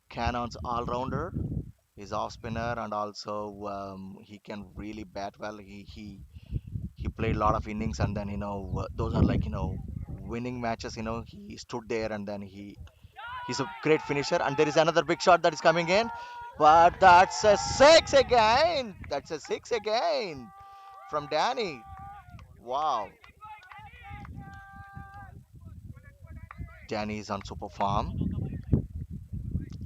Cannons all-rounder, is off spinner, and also he can really bat well. He played a lot of innings, and then those are like winning matches. He stood there, and then he's a great finisher. And there is another big shot that is coming in, but that's a six again. That's a six again from Danny. Wow, Danny is on super form.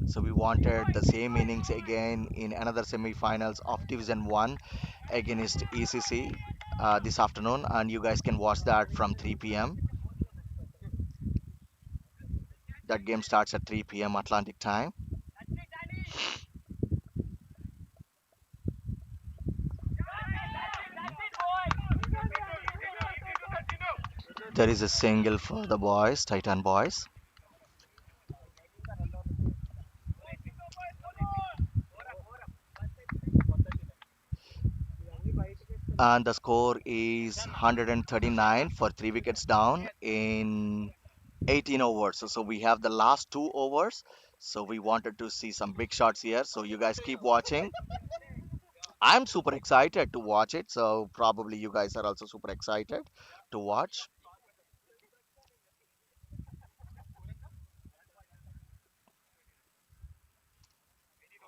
So we wanted the same innings again in another semi-finals of Division 1 against ECC this afternoon, and you guys can watch that from 3 p.m. That game starts at 3 p.m. Atlantic time. There is a single for the boys, Titan boys, and the score is 139 for 3 wickets down in 18 overs. So we have the last 2 overs. So we wanted to see some big shots here. So you guys keep watching. I'm super excited to watch it. So probably you guys are also super excited to watch.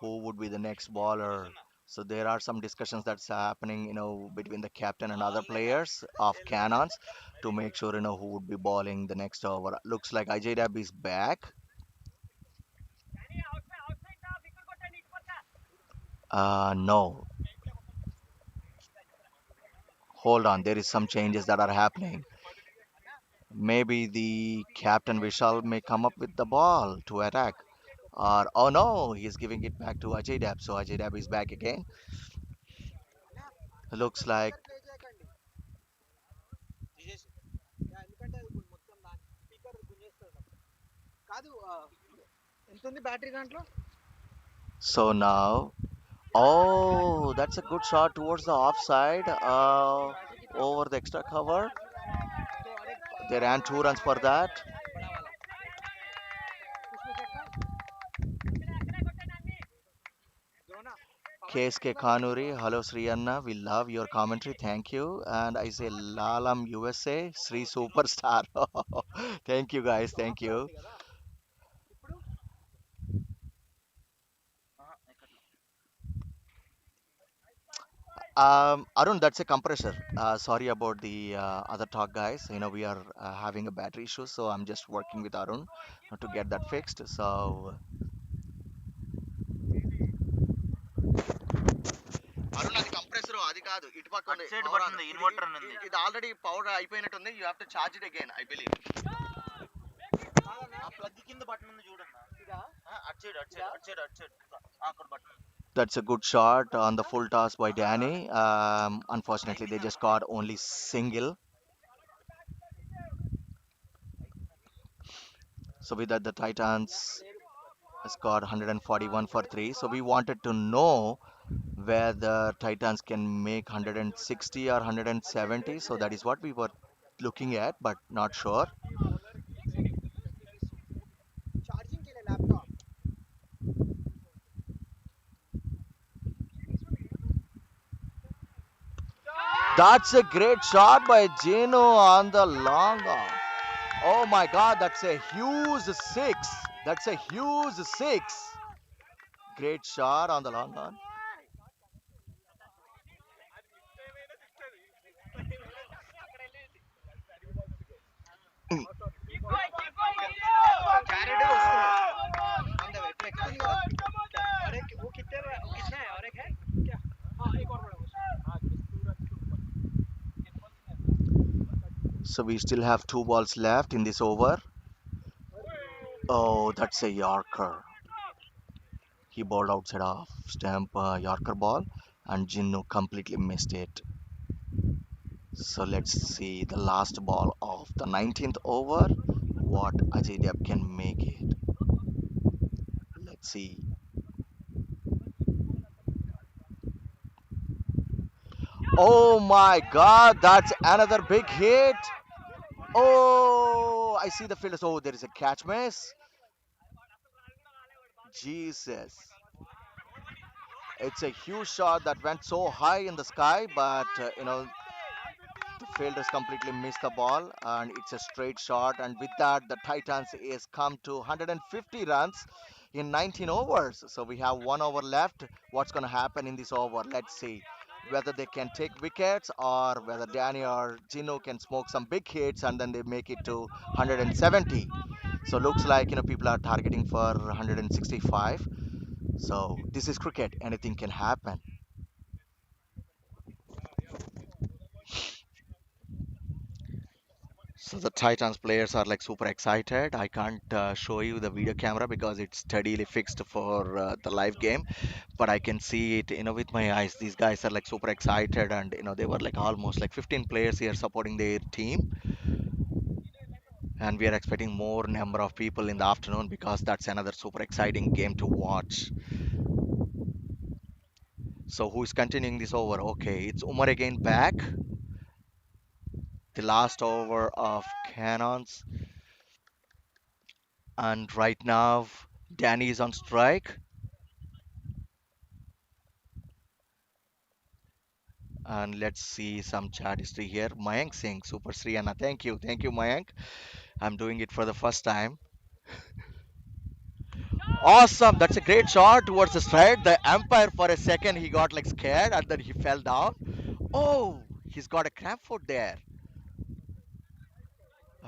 Who would be the next bowler? So there are some discussions that's happening, between the captain and other players of Cannons to make sure, who would be bowling the next over. Looks like Ajay Dab is back. No, hold on. There is some changes that are happening. Maybe the captain Vishal may come up with the ball to attack. Or oh no, he's giving it back to Ajay Dab. So Ajay Dab is back again. Looks like speaker play చేయకండి తీసేసి ఎందుకంటే అది మొత్తం దాని speaker గుంజేస్తుంది మొత్తం కాదు ఎంత ఉంది బ్యాటరీ దాంట్లో so now. Oh, that's a good shot towards the offside. Over the extra cover. तो अरे They ran 2 runs for that. बड़ा वाला उसमें चक्कर दो ना पवन की KSK टीम में Kanuri, hello Sri Anna, we love your commentary, thank you. And I say Lalam USA, Sri Superstar. Thank you guys, thank of లో you. ఉంది కదా ఇప్పుడు Arun, that's a compressor. Sorry about the other talk, guys. We are having a battery issue, so I'm just working with Arun to get that fixed. So Arun అది compressor అది కాదు ఇటు పక్క ఉంది సైడ్ పవర్ బటన్ ఆన్ ఉంది ఇది inverter అని ఉంది ఇది ఆల్రెడీ పవర్ అయిపోయినట్టుంది you have to charge it again I believe ఆ ప్లగ్ కింద బటన్ ఉంది చూడన్నా ఇదా అటు సైడ్ అటు సైడ్ అటు సైడ్ అటు సైడ్ అక్కడ button that's a good shot on the full toss by Danny. Unfortunately they just got only single, so with that the Titans has got 141 for 3. So we wanted to know where the Titans can make 160 or 170, so that is what we were looking at but not sure. Charging के लिए laptop That's a great shot by Gino on the long on. Oh my god, that's a huge six. That's a huge six. Great shot on the long on. Carrot वస్తుంది on the way इट्ला ఎక్కుతుంది కదా और एक वो कितना है और एक है क्या हां एक और बड़ा हां So we still have 2 balls left in this over. Oh, that's a Yorker. He bowled outside off stump Yorker ball, and Jinnu completely missed it. So let's see the last ball of the 19th over. What Ajay Dev can make it. Let's see. Oh my God, that's another big hit. Oh, I see the fielders. Oh, there is a catch miss. Jesus. It's a huge shot that went so high in the sky, but the fielders completely missed the ball, and it's a straight shot. And with that, the Titans is come to 150 runs in 19 overs. So we have 1 over left. What's going to happen in this over? Let's see whether they can take wickets or whether Danny or Gino can smoke some big hits and then they make it to 170. So looks like people are targeting for 165. So this is cricket. Anything can happen. So the Titans players are like super excited. I can't show you the video camera because it's steadily fixed for the live game, but I can see it, with my eyes. These guys are like super excited, and they were like almost like 15 players here supporting their team, and we are expecting more number of people in the afternoon because that's another super exciting game to watch. So who is continuing this over? Okay, it's Umar again back. The last over of Cannons, and right now Danny is on strike. And let's see some chat history here. Mayank Singh, Super Sriana. Thank you, Mayank. I'm doing it for the first time. Awesome, that's a great shot towards the straight. The umpire for a second he got like scared and then he fell down. Oh, he's got a cramp foot there.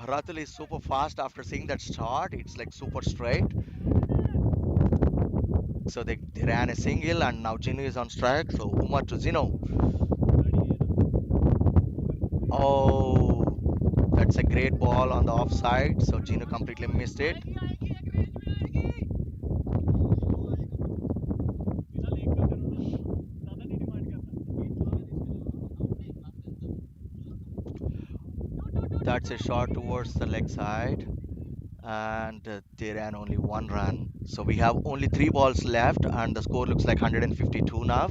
Ratul is super fast after seeing that shot. It's like super straight. So they ran a single and now Gino is on strike. So Umar to Gino. Oh, that's a great ball on the offside. So Gino completely missed it. That's a shot towards the leg side, and they ran only 1 run. So we have only 3 balls left, and the score looks like 152 now.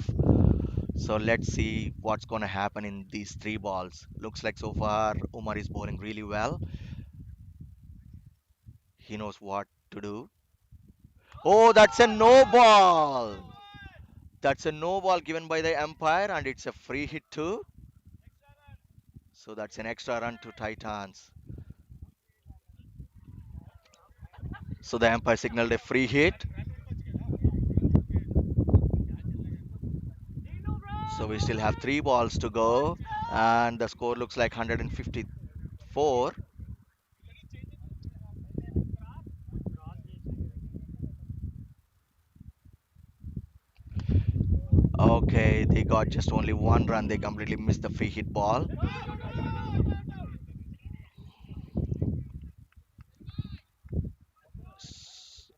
So let's see what's going to happen in these 3 balls. Looks like so far Umar is bowling really well. He knows what to do. Oh, that's a no ball. That's a no ball given by the umpire, and it's a free hit too. So that's an extra run to Titans. So the umpire signaled a free hit. So we still have 3 balls to go, and the score looks like 154. Okay, they got just only 1 run. They completely missed the free hit ball. S-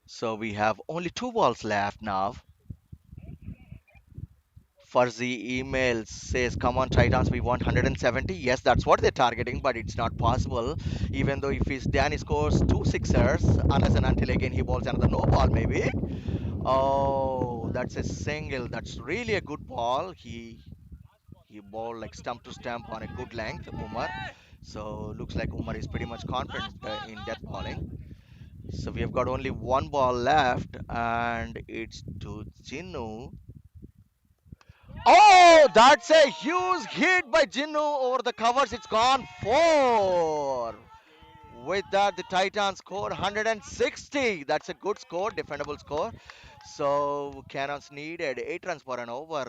So we have only 2 balls left now. Fuzzy email says, "Come on, Titans, we want 170." Yes, that's what they're targeting, but it's not possible. Even though if his Danny scores 2 sixers, unless and until again he balls another no ball, maybe. Oh, that's a single. That's really a good ball. He bowled like stump to stump on a good length, Umar. So looks like Umar is pretty much confident in death bowling. So we have got only 1 ball left, and it's to Jinnu. Oh, that's a huge hit by Jinnu over the covers. It's gone 4. With that, the Titans score 160. That's a good score, defendable score. So Cannons needed 8 runs for an over,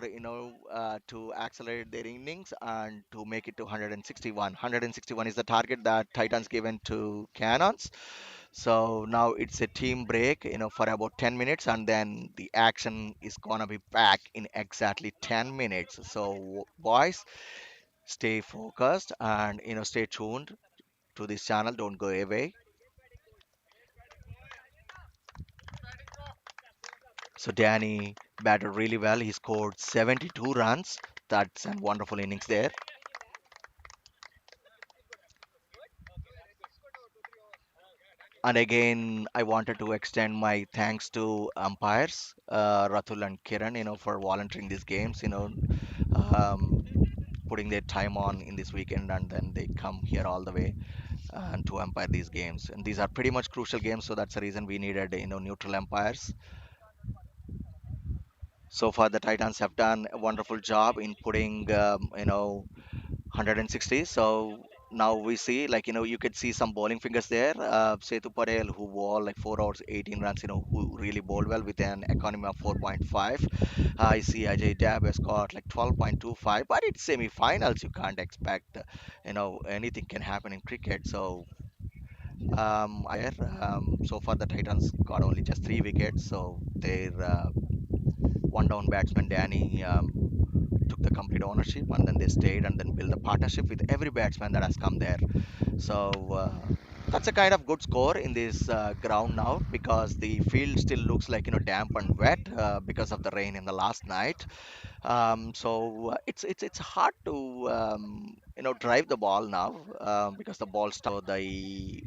to accelerate their innings and to make it to 161. 161 is the target that Titans given to Cannons. So now it's a team break, for about 10 minutes, and then the action is gonna be back in exactly 10 minutes. So boys, stay focused and stay tuned to this channel. Don't go away. So Danny batted really well. He scored 72 runs. That's a wonderful innings there. And again, I wanted to extend my thanks to umpires, Ratul and Kiran, for volunteering these games, um, putting their time on in this weekend, and then they come here all the way and to umpire these games. And these are pretty much crucial games, so that's the reason we needed, neutral umpires. So far, the Titans have done a wonderful job in putting, 160. So now we see, like, you could see some bowling fingers there. Setu Patel, who bowled like 4 overs, 18 runs, who really bowled well with an economy of 4.5. I see Ajay Dab has got like 12.25, but it's semi-finals. You can't expect, anything can happen in cricket. So so far the Titans got only just 3 wickets. So their one down batsman Danny took the complete ownership, and then they stayed and then built a partnership with every batsman that has come there. So that's a kind of good score in this ground now, because the field still looks like, damp and wet because of the rain in the last night. So it's hard to drive the ball now because the ball stuck. So the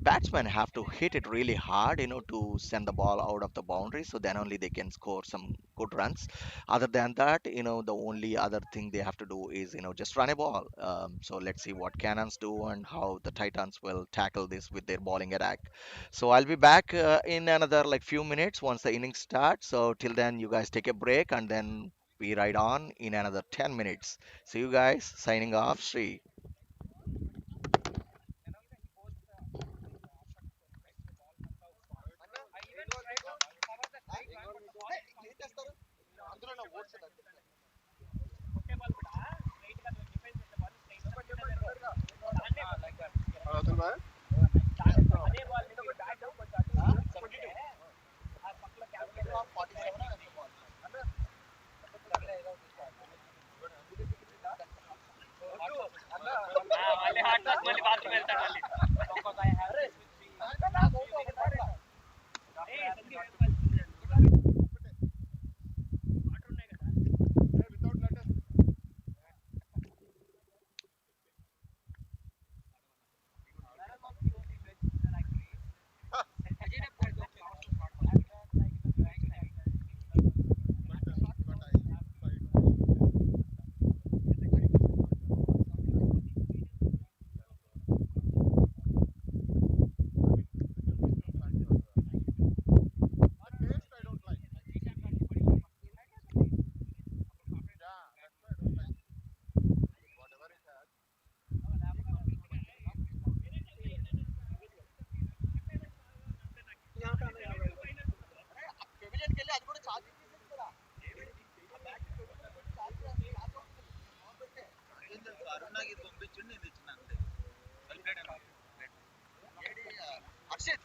batsmen have to hit it really hard, to send the ball out of the boundary. So then only they can score some good runs. Other than that, the only other thing they have to do is, just run a ball. So let's see what Cannons do and how the Titans will tackle this with their bowling attack. So I'll be back in another like few minutes once the innings starts. So till then, you guys take a break and then we ride on in another 10 minutes. See you guys. Signing off, Sri. ఏం చేస్తారు అందులో oats పెవిలియన్కి వెళ్ళి అది కూడా charging తీసేస్తారా అరుణాకి పంపించండి నేను తెచ్చిన అంతే Harshit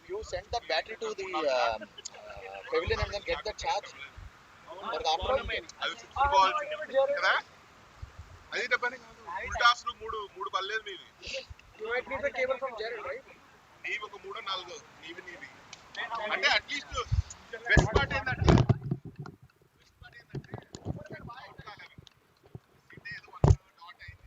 you send the battery to the pavilion and then get the charge for the afternoon. అది సిక్స్ బాల్స్ కదా అది చెప్పండి ఫుల్ టాస్ మూడు మూడు పర్లేదు మీవి You might need the cable from Jared, right? నీవి ఒక మూడో నాలుగో నీవి అంటే అట్లీస్ట్ బెస్ట్ పార్ట్ ఏంటంటే ఏదో వన్ డాట్ అయింది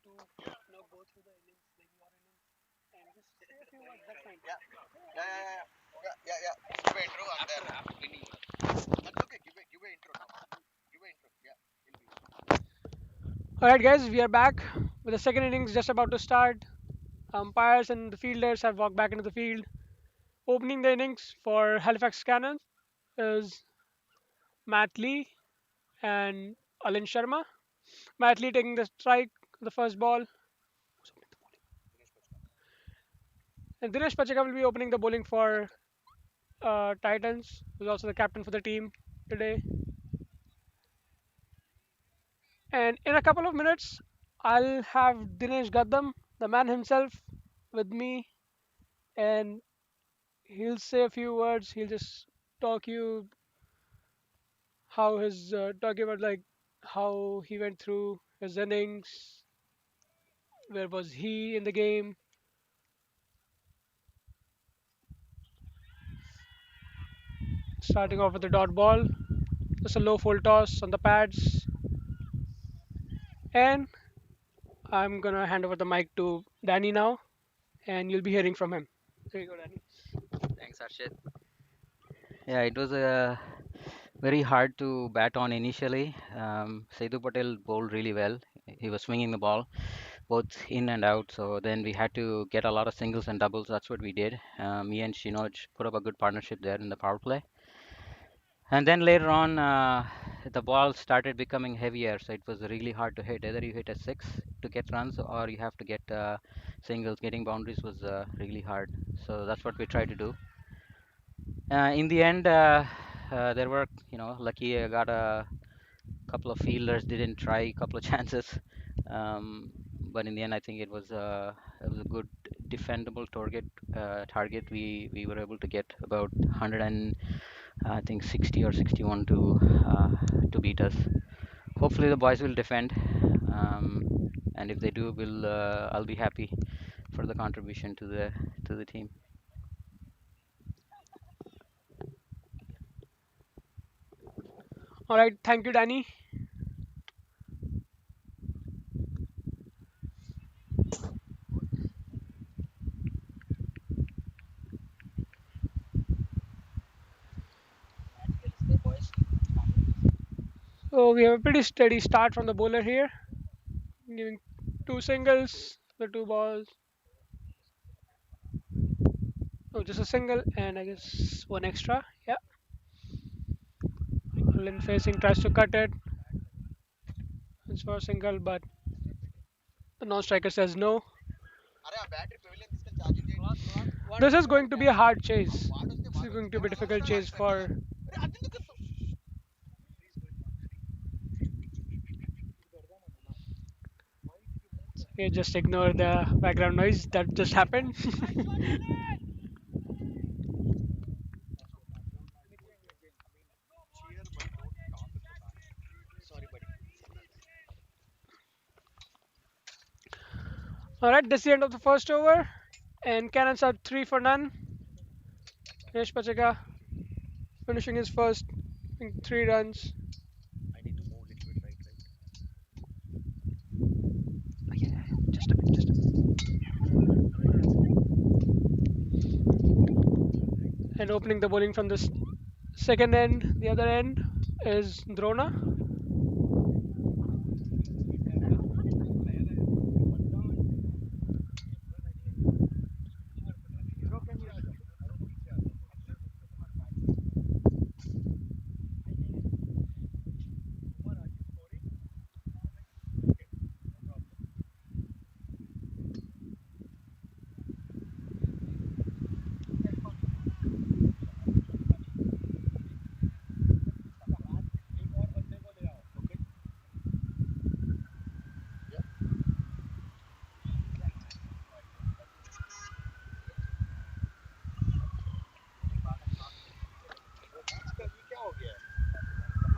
Yeah, yeah, yeah, yeah, yeah, yeah, yeah. Give a intro and then winning. That's okay. Give a intro now. Give a intro. Yeah, it'll be. All right, guys, we are back with the second innings just about to start. Umpires and the fielders have walked back into the field. Opening the innings for Halifax Cannons is Matt Lee and Alin Sharma. Matt Lee taking the strike, the first ball, and Dinesh Pacheka will be opening the bowling for Titans, who's also the captain for the team today. And in a couple of minutes, I'll have Dinesh Gaddam, the man himself, with me, and he'll say a few words. He'll just talk you how his talking about like how he went through his innings, where was he in the game. Starting off with the dot ball, just a low full toss on the pads, and I'm gonna hand over the mic to Danny now, and you'll be hearing from him. There you go, Danny. Thanks, Arshit. Yeah, it was very hard to bat on initially. Saidu Patel bowled really well. He was swinging the ball both in and out. So then we had to get a lot of singles and doubles. That's what we did. Me and Shinoj put up a good partnership there in the power play. And then later on, the ball started becoming heavier. So it was really hard to hit. Either you hit a six to get runs or you have to get singles. Getting boundaries was really hard. So that's what we tried to do. In the end, there were, lucky I got a couple of fielders didn't try a couple of chances, but in the end, I think it was a good defendable target. Target we were able to get about 100 and I think 60 or 61 to beat us. Hopefully, the boys will defend, and if they do, I'll be happy for the contribution to the team. All right, thank you, Danny. So we have a pretty steady start from the bowler here, giving two singles, the two balls. Oh, just a single, and I guess one extra. Yeah. Lin facing tries to cut it. It's for a single, but the non-striker says no. అరే ఆ battery pavilion తీసుకెళ్ళి charging చేయండి. This is going to be a hard chase. వాడొస్తే This is going to be a ఎవడన్నా difficult వస్తాడు chase వాడికి పెట్టాలి. for. అరే అదెందుకు ఎత్తు? Okay, just ignore the background noise that just happened. Sorry, buddy. All right, that's the end of the first over, and Cannons are three for none. Dinesh Pacheka finishing his first, I think, 3 runs. I need to move a little bit right. Just a bit, just a bit. And opening the bowling from this second end, the other end is Drona.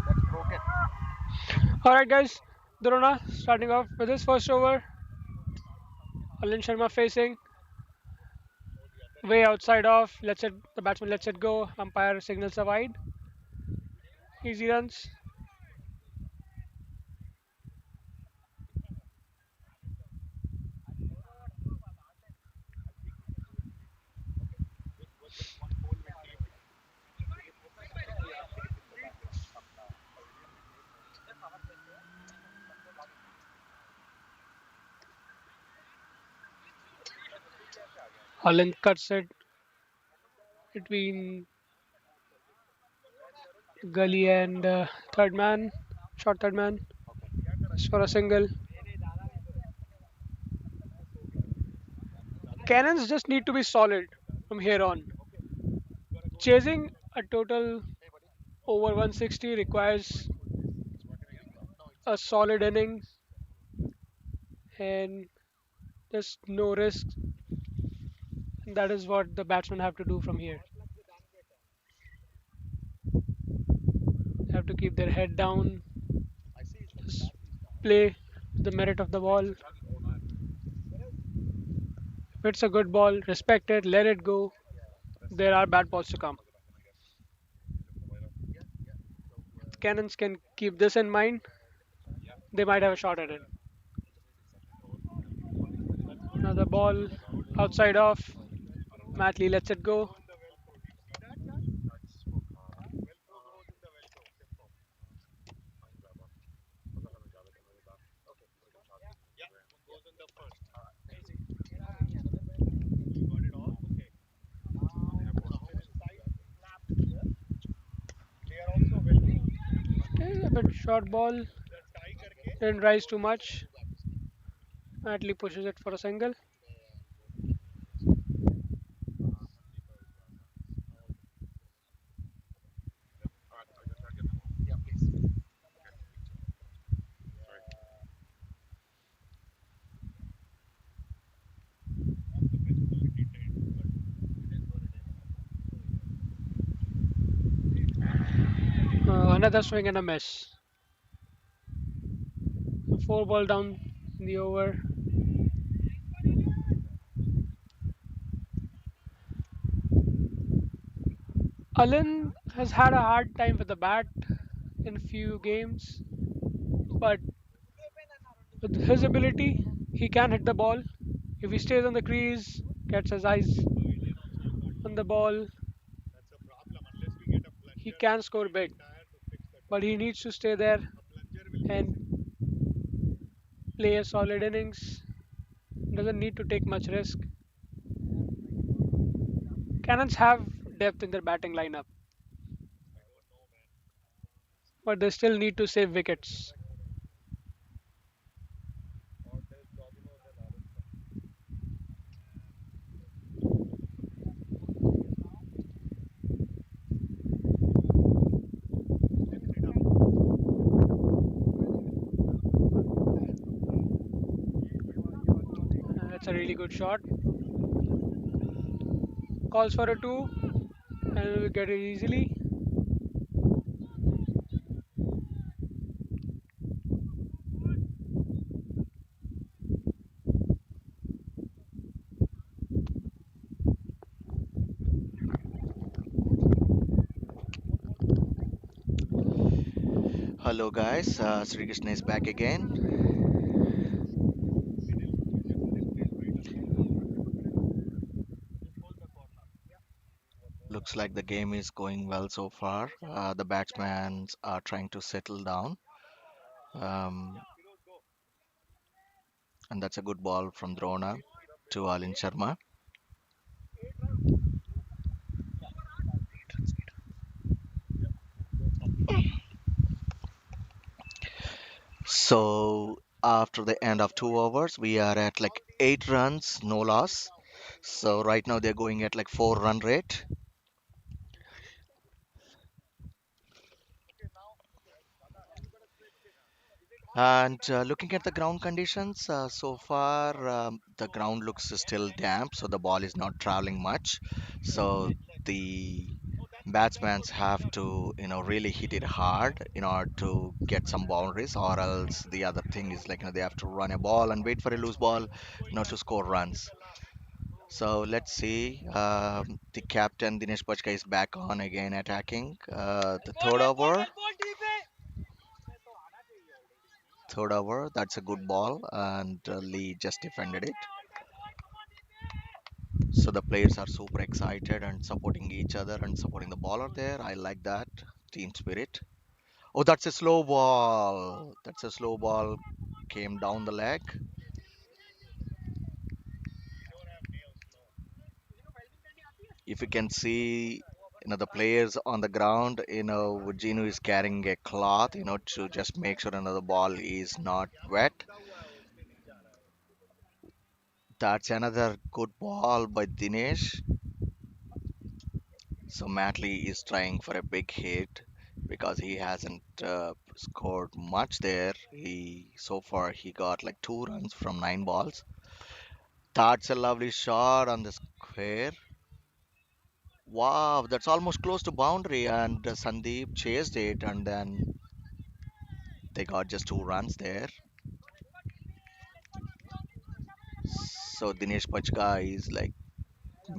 That's broken. All right, guys. Drona starting off with his first over. Alin Sharma facing way outside off. Let's it. The batsman lets it go. Umpire signals a wide. Easy runs. Holland cuts it between Gully and third man, short third man. Goes for a single. Cannons just need to be solid from here on. Chasing a total over 160 requires a solid inning and just no risk. And that is what the batsmen have to do from here. They have to keep their head down, just play to the merit of the ball. If it's a good ball, respect it, let it go. There are bad balls to come. If Cannons can keep this in mind, they might have a shot at it. Another ball outside off. Matley lets it go. Okay, a bit short ball. Didn't rise too much. Matley pushes it for a single. Another swing and a miss. Four ball down in the over. Allen has had a hard time with the bat in few games, but with his ability, he can hit the ball. If he stays on the crease, gets his eyes on the ball, he can score big. But he needs to stay there and play a solid innings. Doesn't need to take much risk. Cannons have depth in their batting lineup, but they still need to save wickets. That's a really good shot. Calls for a two, and will get it easily. Hello guys, Sri Krishna is back again. Looks like the game is going well so far. The batsmen are trying to settle down. Um, and that's a good ball from Drona to Alin Sharma. So after the end of 2 overs, we are at like 8 runs, no loss. So right now they're going at like 4 run rate. And looking at the ground conditions, so far the ground looks still damp, so the ball is not traveling much. So the batsmen have to, really hit it hard in order to get some boundaries, or else the other thing is like, they have to run a ball and wait for a loose ball, to score runs. So let's see. The captain Dinesh Pachka is back on again attacking. The third over, that's a good ball, and Lee just defended it. So the players are super excited and supporting each other and supporting the bowler there. I like that team spirit. Oh, that's a slow ball. That's a slow ball. Came down the leg. If you can see, the players on the ground, Gino is carrying a cloth, to just make sure another ball is not wet. That's another good ball by Dinesh. So Matley is trying for a big hit because he hasn't scored much there. He so far he got like 2 runs from 9 balls. That's a lovely shot on the square. Wow, that's almost close to boundary, and Sandeep chased it, and then they got just 2 runs there. So Dinesh Pachka is like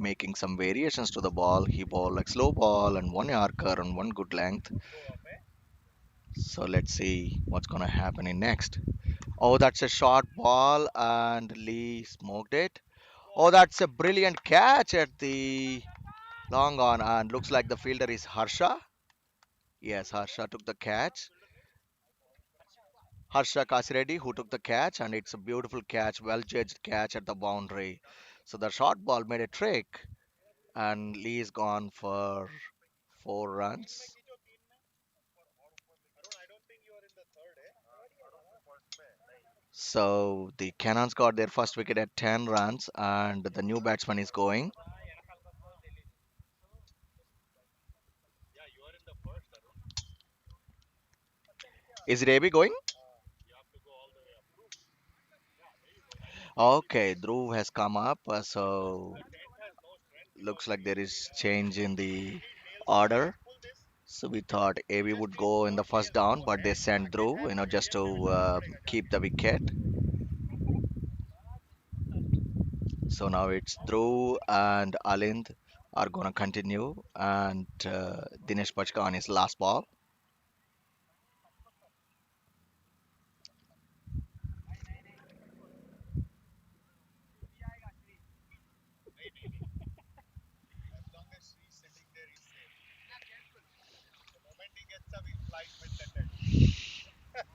making some variations to the ball. He bowled like slow ball and one yorker and one good length. So let's see what's gonna happen in next. Oh, that's a short ball, and Lee smoked it. Oh, that's a brilliant catch at the long on, and looks like the fielder is Harsha. Yes, Harsha took the catch. Harsha Kasireddy who took the catch, and it's a beautiful catch, well judged catch at the boundary. So the short ball made a trick, and Lee is gone for 4 runs. So the Cannons got their first wicket at 10 runs, and the new batsman is going. Is it AB going? Okay, Dhruv has come up, so looks like there is change in the order. So we thought AB would go in the first down, but they sent Dhruv, just to keep the wicket. So now it's Dhruv and Alind are gonna continue, and Dinesh Pachka on his last ball. As long as he's sitting there, he's safe. The moment he gets up, he'll fly with the net.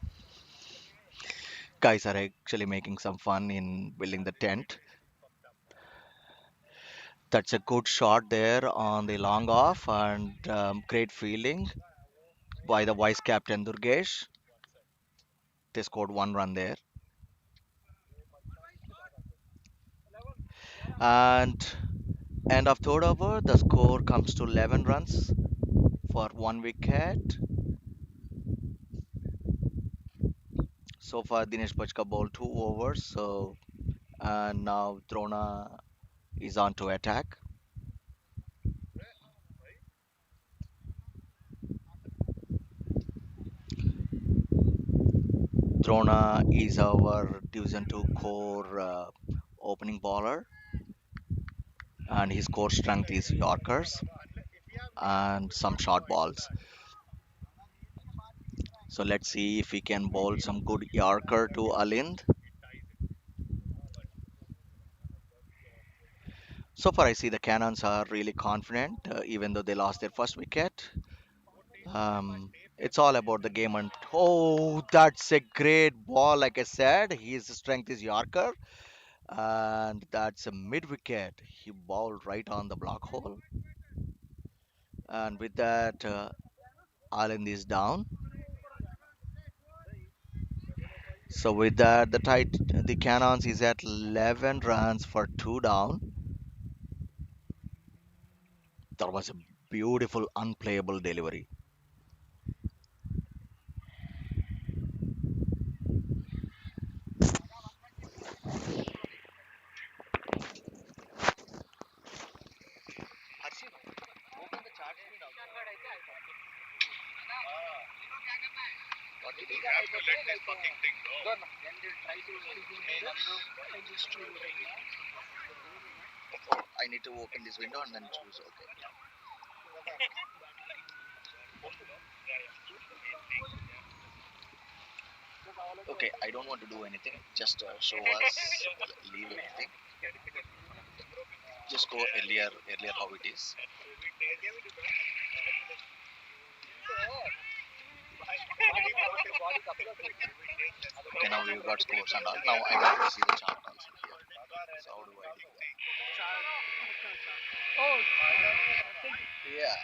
Guys are actually making some fun in building the tent. That's a good shot there on the long off, and great fielding by the vice captain Durgesh. They scored 1 run there. And end of third over, the score comes to 11 runs for 1 wicket. So far, Dinesh Pachka bowled 2 overs. So and now Drona is on to attack. Drona is our Division 2 core opening bowler, and his core strength is Yorkers and some short balls. So let's see if we can bowl some good Yorker to Alind. So far, I see the Cannons are really confident, even though they lost their first wicket. It's all about the game. And oh, that's a great ball. Like I said, his strength is Yorker, and that's a mid wicket. He bowled right on the block hole, and with that, Alind is down. So with that, the Cannons is at 11 runs for 2 down. That was a beautiful unplayable delivery. Harshit, open the chart screen also. What did You have to let this fucking thing go. Then they'll try to hey, Nandu. I need to open this window and then choose. Okay. Okay, I don't want to do anything. Just show us, leave everything. Just go earlier how it is. Okay, now we've got scores and all. Now I want to see the chart also here. So how do I do that? Oh, thank you. Yeah.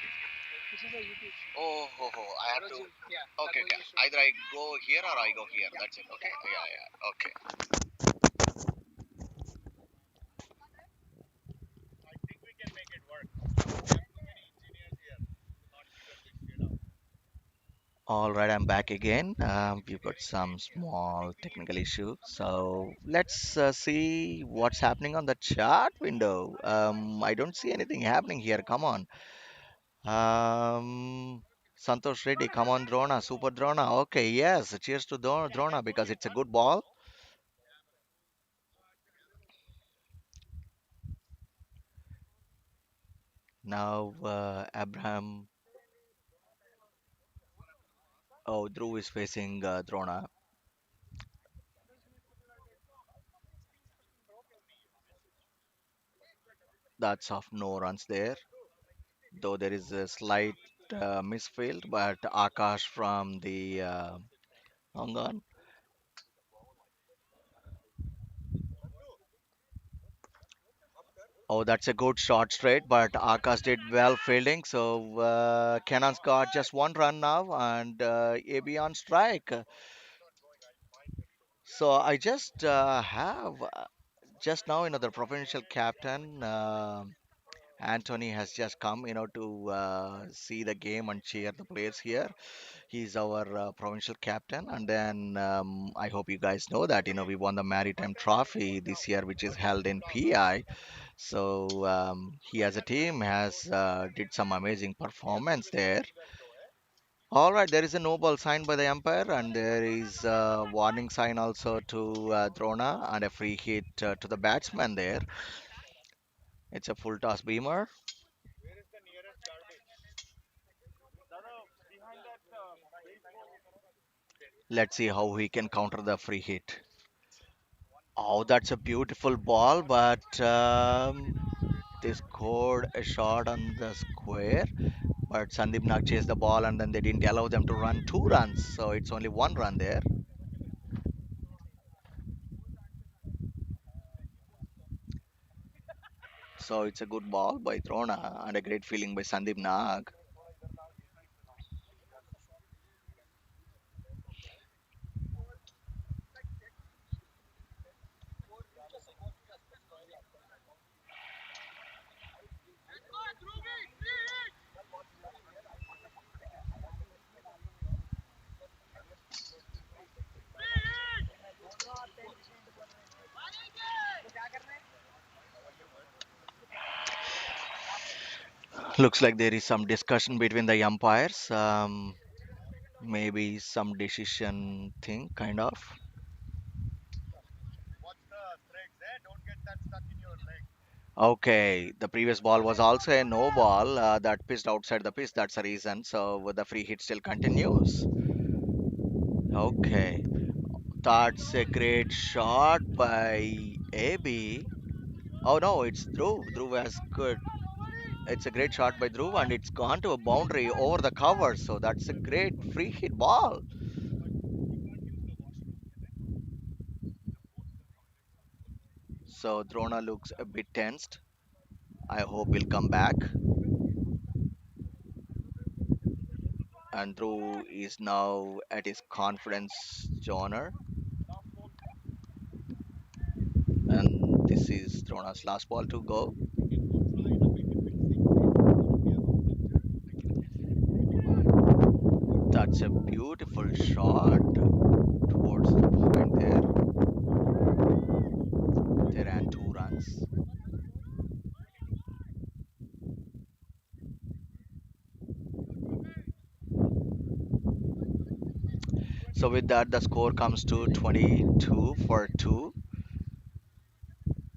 This is a YouTube. Oh, ho, ho. I have to. Okay, okay. Either I go here or I go here. That's it. Okay. Yeah, yeah. Okay. I think we can make it work. We have too many engineers here to not figure this shit out. All right, I'm back again. We've got some small technical issue. So let's see what's happening on the chart window. I don't see anything happening here. Come on. Santosh Reddy, come on, Drona, Super Drona. Okay, yes, cheers to Drona because it's a good ball. Now, Abraham, oh, Dhruv is facing Drona. That's of no runs there, though there is a slight misfield, but Akash from the hang on. Oh, that's a good shot straight, but Akash did well fielding. So Kenan's got just one run now, and AB on strike. So I just have just now, the provincial captain Anthony has just come, to see the game and cheer the players here. He's our provincial captain, and then I hope you guys know that we won the Maritime Trophy this year, which is held in PI. So he as a team has did some amazing performance there. All right, there is a no ball sign by the umpire, and there is a warning sign also to Drona and a free hit to the batsman there. It's a full toss beamer. Where is the nearest garbage? Let's see how he can counter the free hit. Oh, that's a beautiful ball, but they scored a shot on the square. But Sandeep Nag chased the ball, and then they didn't allow them to run 2 runs, so it's only 1 run there. So it's a good ball by Drona and a great feeling by Sandeep Nag. Looks like there is some discussion between the umpires. Maybe some decision thing, kind of. Watch the threads, eh? Don't get that stuck in your leg. Okay, the previous ball was also a no ball that pitched outside the pitch. That's the reason. So the free hit still continues. Okay, that's a great shot by AB. Oh no, it's Dhruv. Dhruv has good. It's a great shot by Dhruv, and it's gone to a boundary over the cover. So that's a great free hit ball. So Drona looks a bit tensed. I hope he'll come back. And Dhruv is now at his confidence genre. And this is Drona's last ball to go. That's a beautiful shot towards the point there. They ran 2 runs. So with that, the score comes to 22 for 2.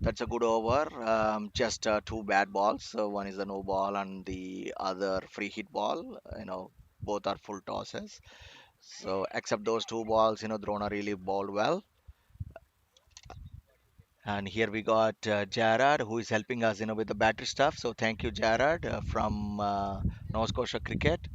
That's a good over. Just two bad balls. So one is a no ball and the other free hit ball. Both are full tosses. So except those two balls, Drona really bowled well. And here we got Jarrad, who is helping us, with the battery stuff. So thank you, Jarrad, from Nova Scotia Cricket.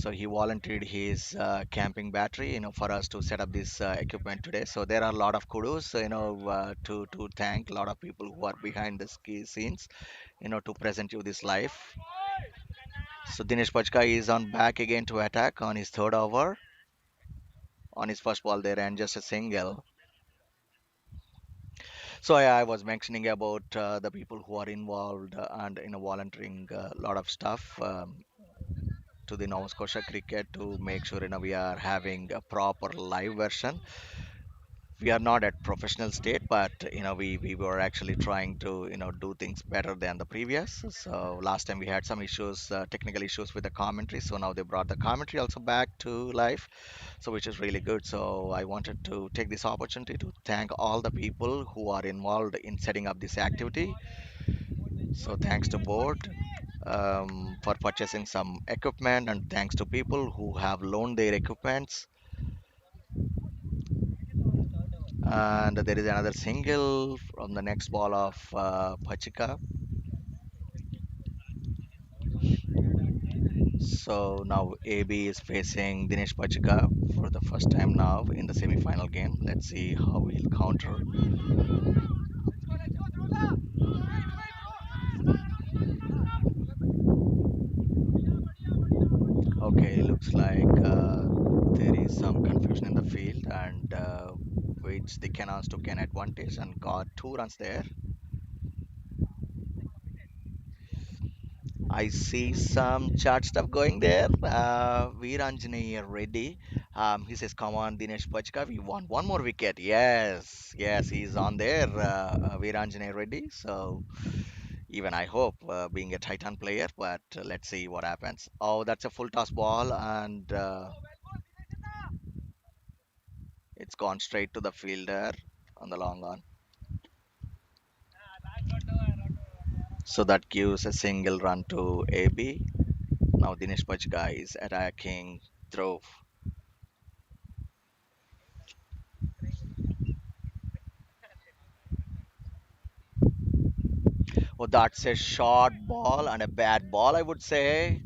So he volunteered his camping battery, for us to set up this equipment today. So there are a lot of kudos, to thank a lot of people who are behind the ski scenes, to present you this live. So Dinesh Pachka is on back again to attack on his third over, on his first ball there, and just a single. So I was mentioning about the people who are involved and volunteering a lot of stuff to the Nova Scotia cricket to make sure we are having a proper live version. We are not at professional state, but we were actually trying to do things better than the previous. So last time we had some issues, technical issues with the commentary, so now they brought the commentary also back to life, so which is really good. So I wanted to take this opportunity to thank all the people who are involved in setting up this activity. So thanks to board for purchasing some equipment, and thanks to people who have loaned their equipments. And there is another single from the next ball of Pachika. So now AB is facing Dinesh Pachika for the first time now in the semi-final game. Let's see how he'll counter. Okay, looks like there is some confusion in the field, and which the Cannons took an advantage and got 2 runs there. I see some chat stuff going there. Veeranjani Reddy. He says, "Come on, Dinesh Pachka, we want one more wicket." Yes, yes, he's on there, Veeranjani Reddy. So even I hope, being a Titan player, but let's see what happens. Oh, that's a full toss ball, and it's gone straight to the fielder on the long on. So that gives a single run to AB. Now Dinesh Pachka is attacking through. Oh, that's a short ball and a bad ball, I would say.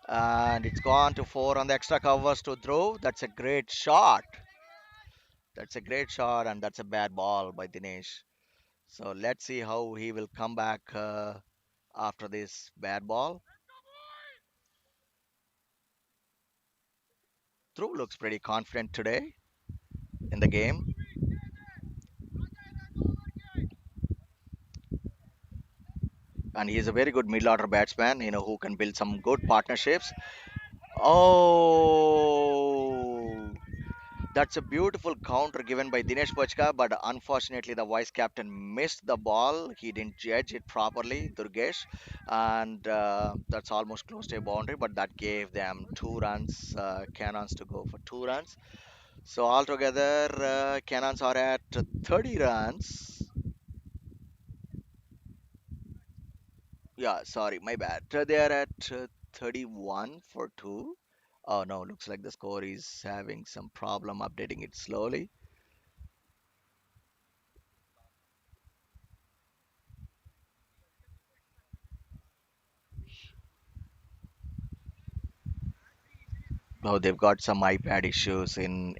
And it's gone to 4 on the extra covers to throw. That's a great shot. That's a great shot, and that's a bad ball by Dinesh. So let's see how he will come back after this bad ball. Dhruv looks pretty confident today in the game, and he is a very good middle order batsman, who can build some good partnerships. Oh, that's a beautiful counter given by Dinesh Pachka, but unfortunately the vice captain missed the ball. He didn't judge it properly, Durgesh, and that's almost close to a boundary, but that gave them 2 runs, Cannons to go for 2 runs. So altogether, Cannons are at 30 runs. Yeah, sorry, my bad. They are at 31 for 2. Oh no, looks like the score is having some problem updating it slowly. Oh, they've got some iPad issues in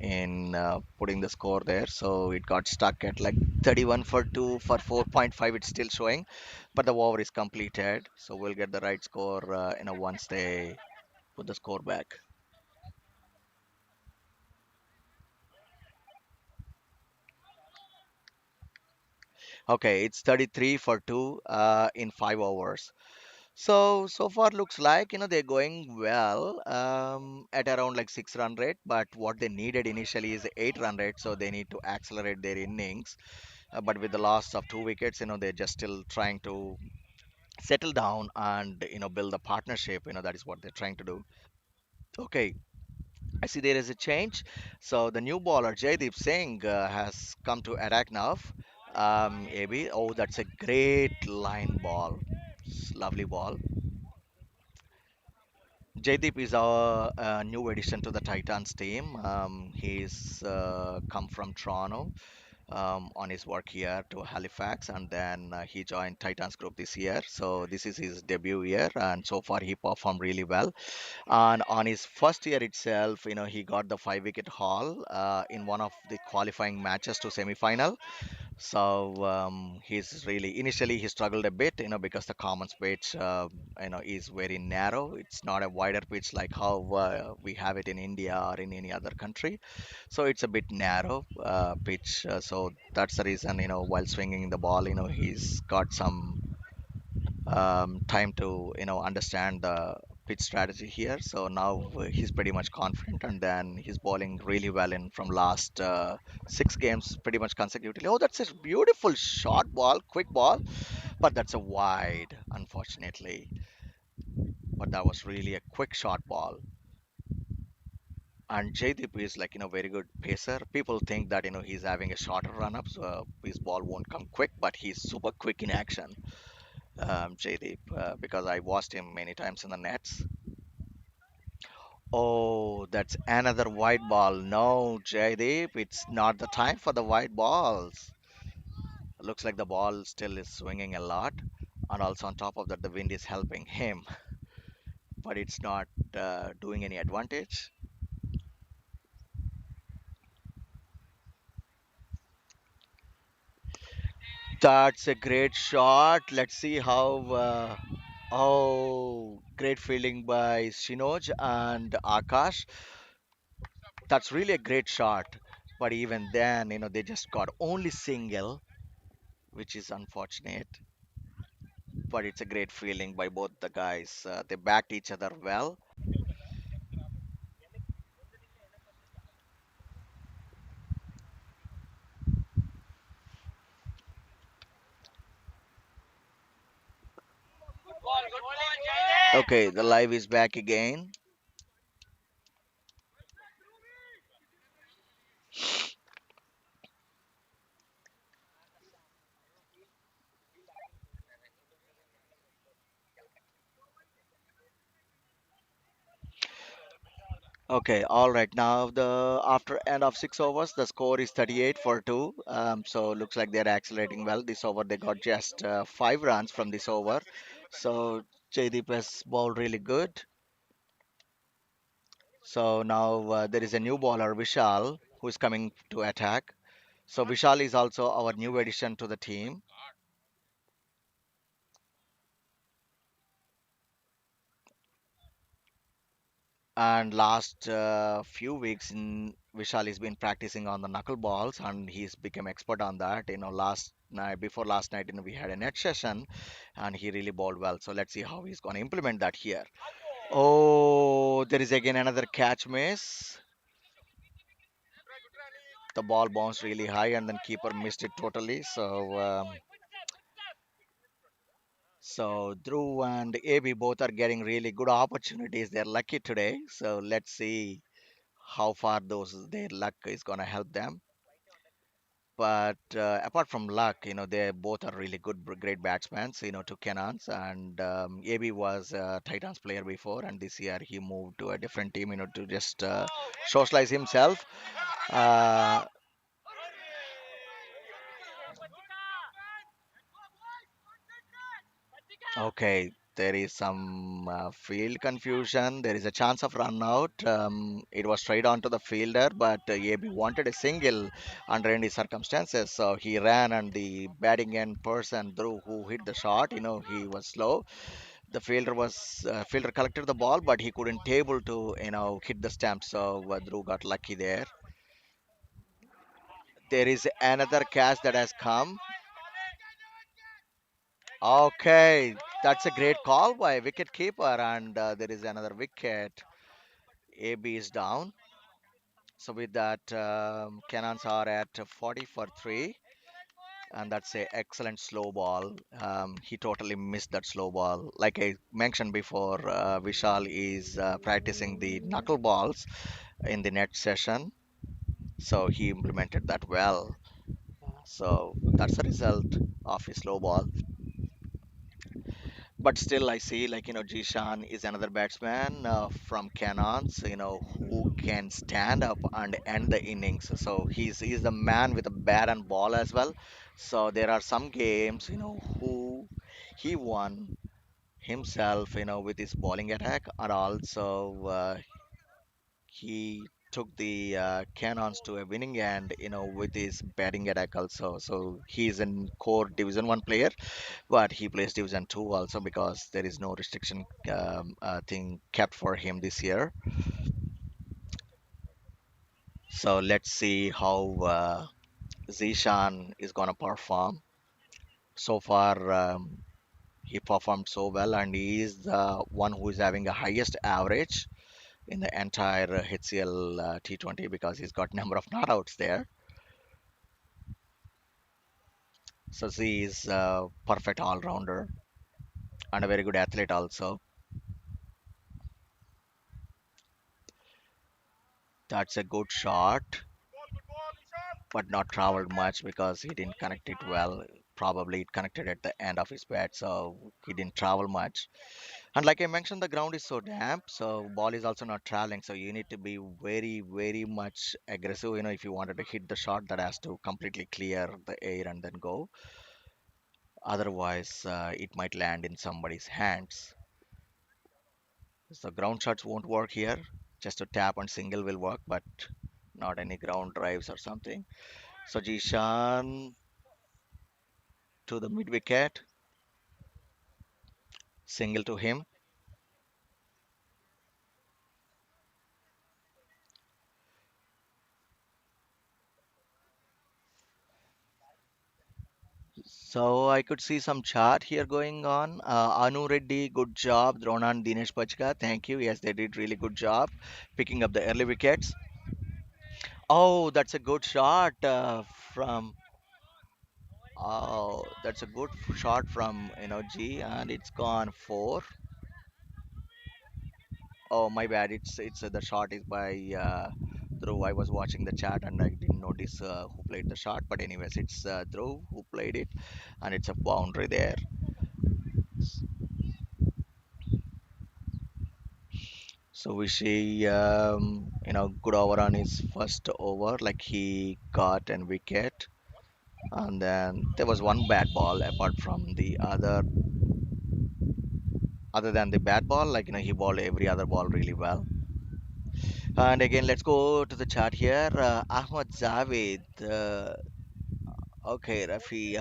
putting the score there, so it got stuck at like 31 for 2 for 4.5. It's still showing, but the over is completed, so we'll get the right score, once they put the score back. Okay, it's 33 for 2 in 5 overs. So far looks like they're going well, at around like 6 run rate. But what they needed initially is 8 run rate, so they need to accelerate their innings. But with the loss of 2 wickets, they're just still trying to settle down and build a partnership. That is what they're trying to do. Okay, I see there is a change. So the new bowler Jaydeep Singh has come to attack now. AB, oh, that's a great line ball. Lovely ball. Jaydeep is our new addition to the Titans team. He's come from Toronto. on his work here to Halifax, and then he joined Titans Group this year. So this is his debut year, and so far he performed really well. And on his first year itself, he got the 5 wicket haul in one of the qualifying matches to semi-final. So he's really initially he struggled a bit, because the commons pitch, is very narrow. It's not a wider pitch like how we have it in India or in any other country. So it's a bit narrow pitch. So that's the reason, while swinging the ball, he's got some time to understand the pitch strategy here. So now he's pretty much confident, and then he's bowling really well in from last 6 games, pretty much consecutively. Oh, that's a beautiful short ball, quick ball, but that's a wide, unfortunately. But that was really a quick short ball. And Jaydeep is like very good pacer. People think that he's having a shorter run-up, so his ball won't come quick, but he's super quick in action. Jaydeep, because I watched him many times in the nets. Oh, that's another white ball. No, Jaydeep, it's not the time for the white balls. Looks like the ball still is swinging a lot, and also on top of that, the wind is helping him, but it's not doing any advantage. That's a great shot. Let's see how. Oh, great fielding by Shinoj and Akash. That's really a great shot. But even then, they just got only single, which is unfortunate. But it's a great feeling by both the guys. They backed each other well. Okay, the live is back again. Okay, all right. Now the after end of 6 overs, the score is 38 for two. So looks like they're accelerating well. This over they got just 5 runs from this over. So Jaydeep has bowled really good. So now there is a new bowler, Vishal, who is coming to attack. So Vishal is also our new addition to the team. And last few weeks, Vishal has been practicing on the knuckleballs, and he's become expert on that. Last night, before last night, we had a net session, and he really bowled well. So let's see how he's going to implement that here. Oh, there is again another catch miss. The ball bounced really high, and then keeper missed it totally. So Dhruv and AB both are getting really good opportunities. They're lucky today. So let's see how far those their luck is gonna help them. But apart from luck, they both are really good, great batsmen. To Kenan's, and AB was a Titans player before, and this year he moved to a different team, to just socialize himself. Uh, Okay, there is some field confusion. There is a chance of run out. It was straight onto the fielder, but AB wanted a single under any circumstances. So he ran, and the batting end person, Drew, who hit the shot, he was slow. The fielder collected the ball, but he couldn't able to, hit the stamp. So Drew got lucky there. There is another catch that has come. Okay, that's a great call by wicket keeper, and there is another wicket. AB is down. So with that, Cannons are at 40 for three, and that's a excellent slow ball. He totally missed that slow ball. Like I mentioned before, Vishal is practicing the knuckle balls in the net session, so he implemented that well. So that's the result of his slow ball. But still, I see like Jishan is another batsman from Cannons, who can stand up and end the innings. So he's the man with a bat and ball as well. So there are some games, who he won himself, with his bowling attack, and also he took the Cannons to a winning end, with his batting attack also. So he's in core Division One player, but he plays Division Two also because there is no restriction thing kept for him this year. So let's see how Zishan is gonna perform. So far, he performed so well, and he is the one who is having the highest average in the entire HCL T20 because he's got number of not outs there. So Z is a perfect all-rounder and a very good athlete also. That's a good shot, but not traveled much because he didn't connect it well. Probably it connected at the end of his bat, so he didn't travel much. And like I mentioned, the ground is so damp, so ball is also not traveling. So you need to be very, very much aggressive. If you wanted to hit the shot, that has to completely clear the air and then go. Otherwise, it might land in somebody's hands. So ground shots won't work here. Just a tap and single will work, but not any ground drives or something. So Jishan to the mid wicket, single to him. So I could see some chart here going on. Anu Reddy, good job. Dronan Dinesh Pachka, thank you. Yes, they did really good job picking up the early wickets. Oh, that's a good shot from. Oh, that's a good shot from G, and it's gone four. Oh, my bad. It's the shot is by Dhruv. I was watching the chat and I didn't notice who played the shot. But anyways, it's Dhruv who played it, and it's a boundary there. So we see, good over on his first over, like he got an wicket, and then there was one bad ball apart from the other than the bad ball, like he bowled every other ball really well. And again, let's go to the chart here. Ahmad Javed, okay, Rafi,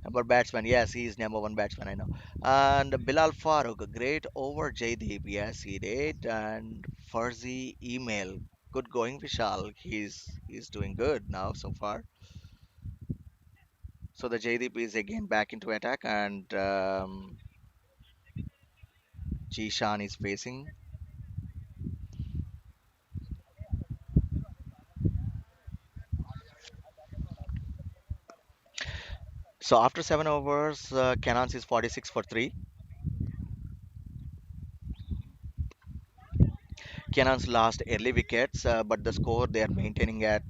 number batsman. Yes, he's number one batsman. I know. And Bilal Farooq, a great over Jaydeep. Yes, he did. And Farzi email, good going, Vishal. He's doing good now so far. So the Jaydeep is again back into attack, and Jishan is facing. So after 7 overs, Canons is 46 for three. Cannon's last early wickets, but the score they are maintaining at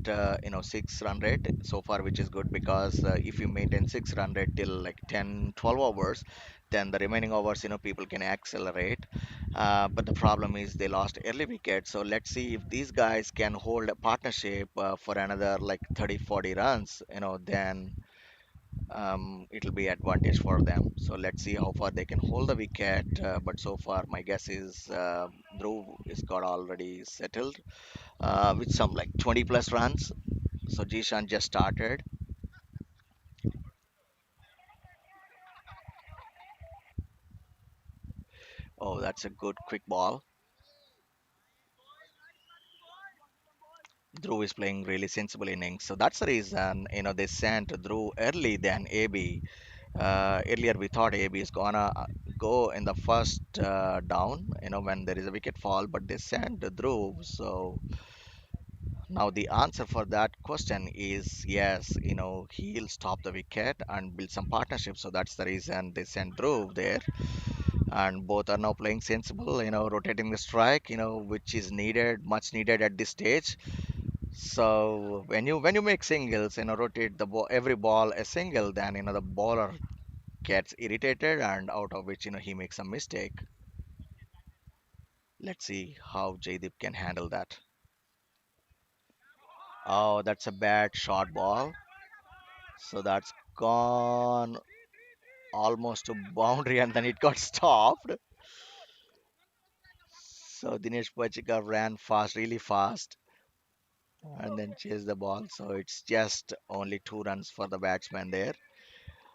6 run rate so far, which is good because if you maintain 6 run rate till like 10, 12 overs, then the remaining overs people can accelerate. But the problem is they lost early wickets. So let's see if these guys can hold a partnership for another like 30, 40 runs. Then it'll be advantage for them. So let's see how far they can hold the wicket. But so far, my guess is Dhruv is got already settled with some like 20 plus runs. So Jishan just started. Oh, that's a good quick ball. Dhruv is playing really sensible innings. So that's the reason, they sent Dhruv early than AB. Earlier we thought AB is gonna go in the first down, when there is a wicket fall, but they sent Dhruv. So now, the answer for that question is yes, he'll stop the wicket and build some partnership. So that's the reason they sent Dhruv there. And both are now playing sensible, rotating the strike, which is needed, much needed at this stage. So when you make singles, rotate the ball, every ball a single, then the bowler gets irritated and out of which he makes a mistake. Let's see how Jaydeep can handle that. Oh, that's a bad short ball. So that's gone almost to boundary and then it got stopped. So Dinesh Pachika ran fast, really fast, and then chased the ball. So it's just only 2 runs for the batsman there.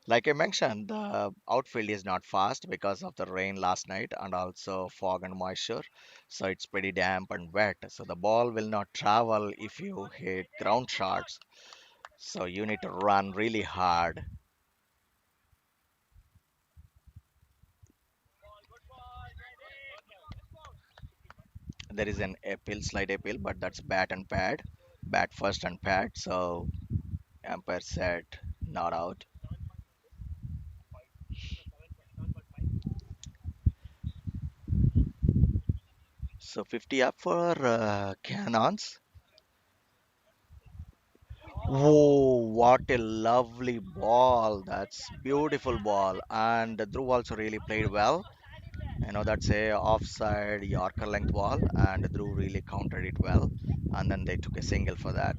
Like I mentioned, the outfield is not fast because of the rain last night and also fog and moisture. So it's pretty damp and wet. So the ball will not travel if you hit ground shots. So you need to run really hard. There is an appeal, slight appeal, but that's bat and pad. Bat first and pad. So umpire said not out. So 50 up for Cannons. Whoa, what a lovely ball. That's beautiful ball. And Dhruv also really played well. That's a offside Yorker length ball, and Dhruv really countered it well. And then they took a single for that.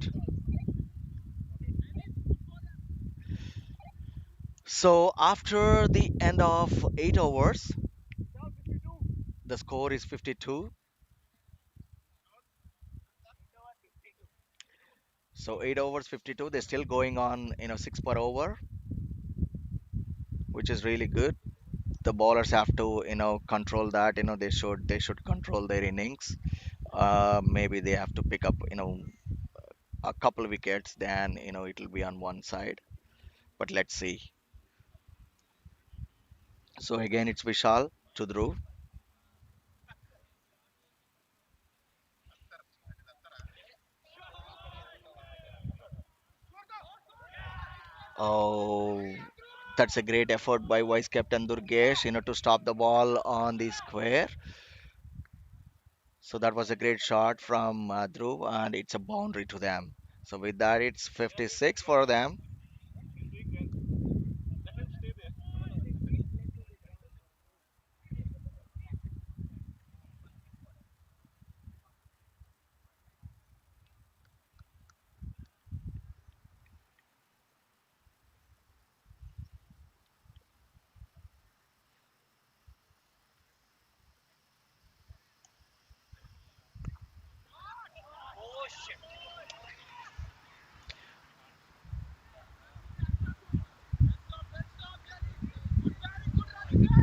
So after the end of 8 overs, the score is 52. So 8 overs, 52. They're still going on, 6 per over, which is really good. The bowlers have to, control that. They should control their innings. Maybe they have to pick up, a couple of wickets, then it'll be on one side. But let's see. So again, it's Vishal to Dhruv. Oh, that's a great effort by vice captain Durgesh, to stop the ball on the square. So that was a great shot from Dhruv, and it's a boundary to them. So with that, it's 56 for them.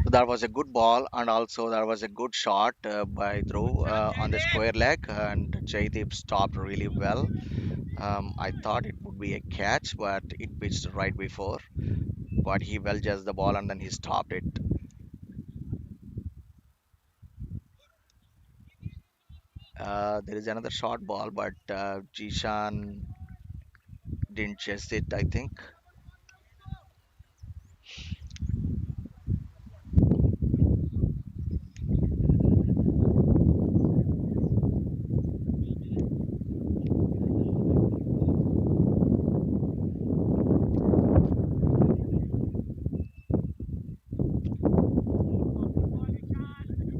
So that was a good ball, and also that was a good shot by Dhruv on the square leg, and Jaydeep stopped really well. I thought it would be a catch, but it pitched right before. But he well judged the ball and then he stopped it. There is another short ball, but Jishan didn't chase it, I think.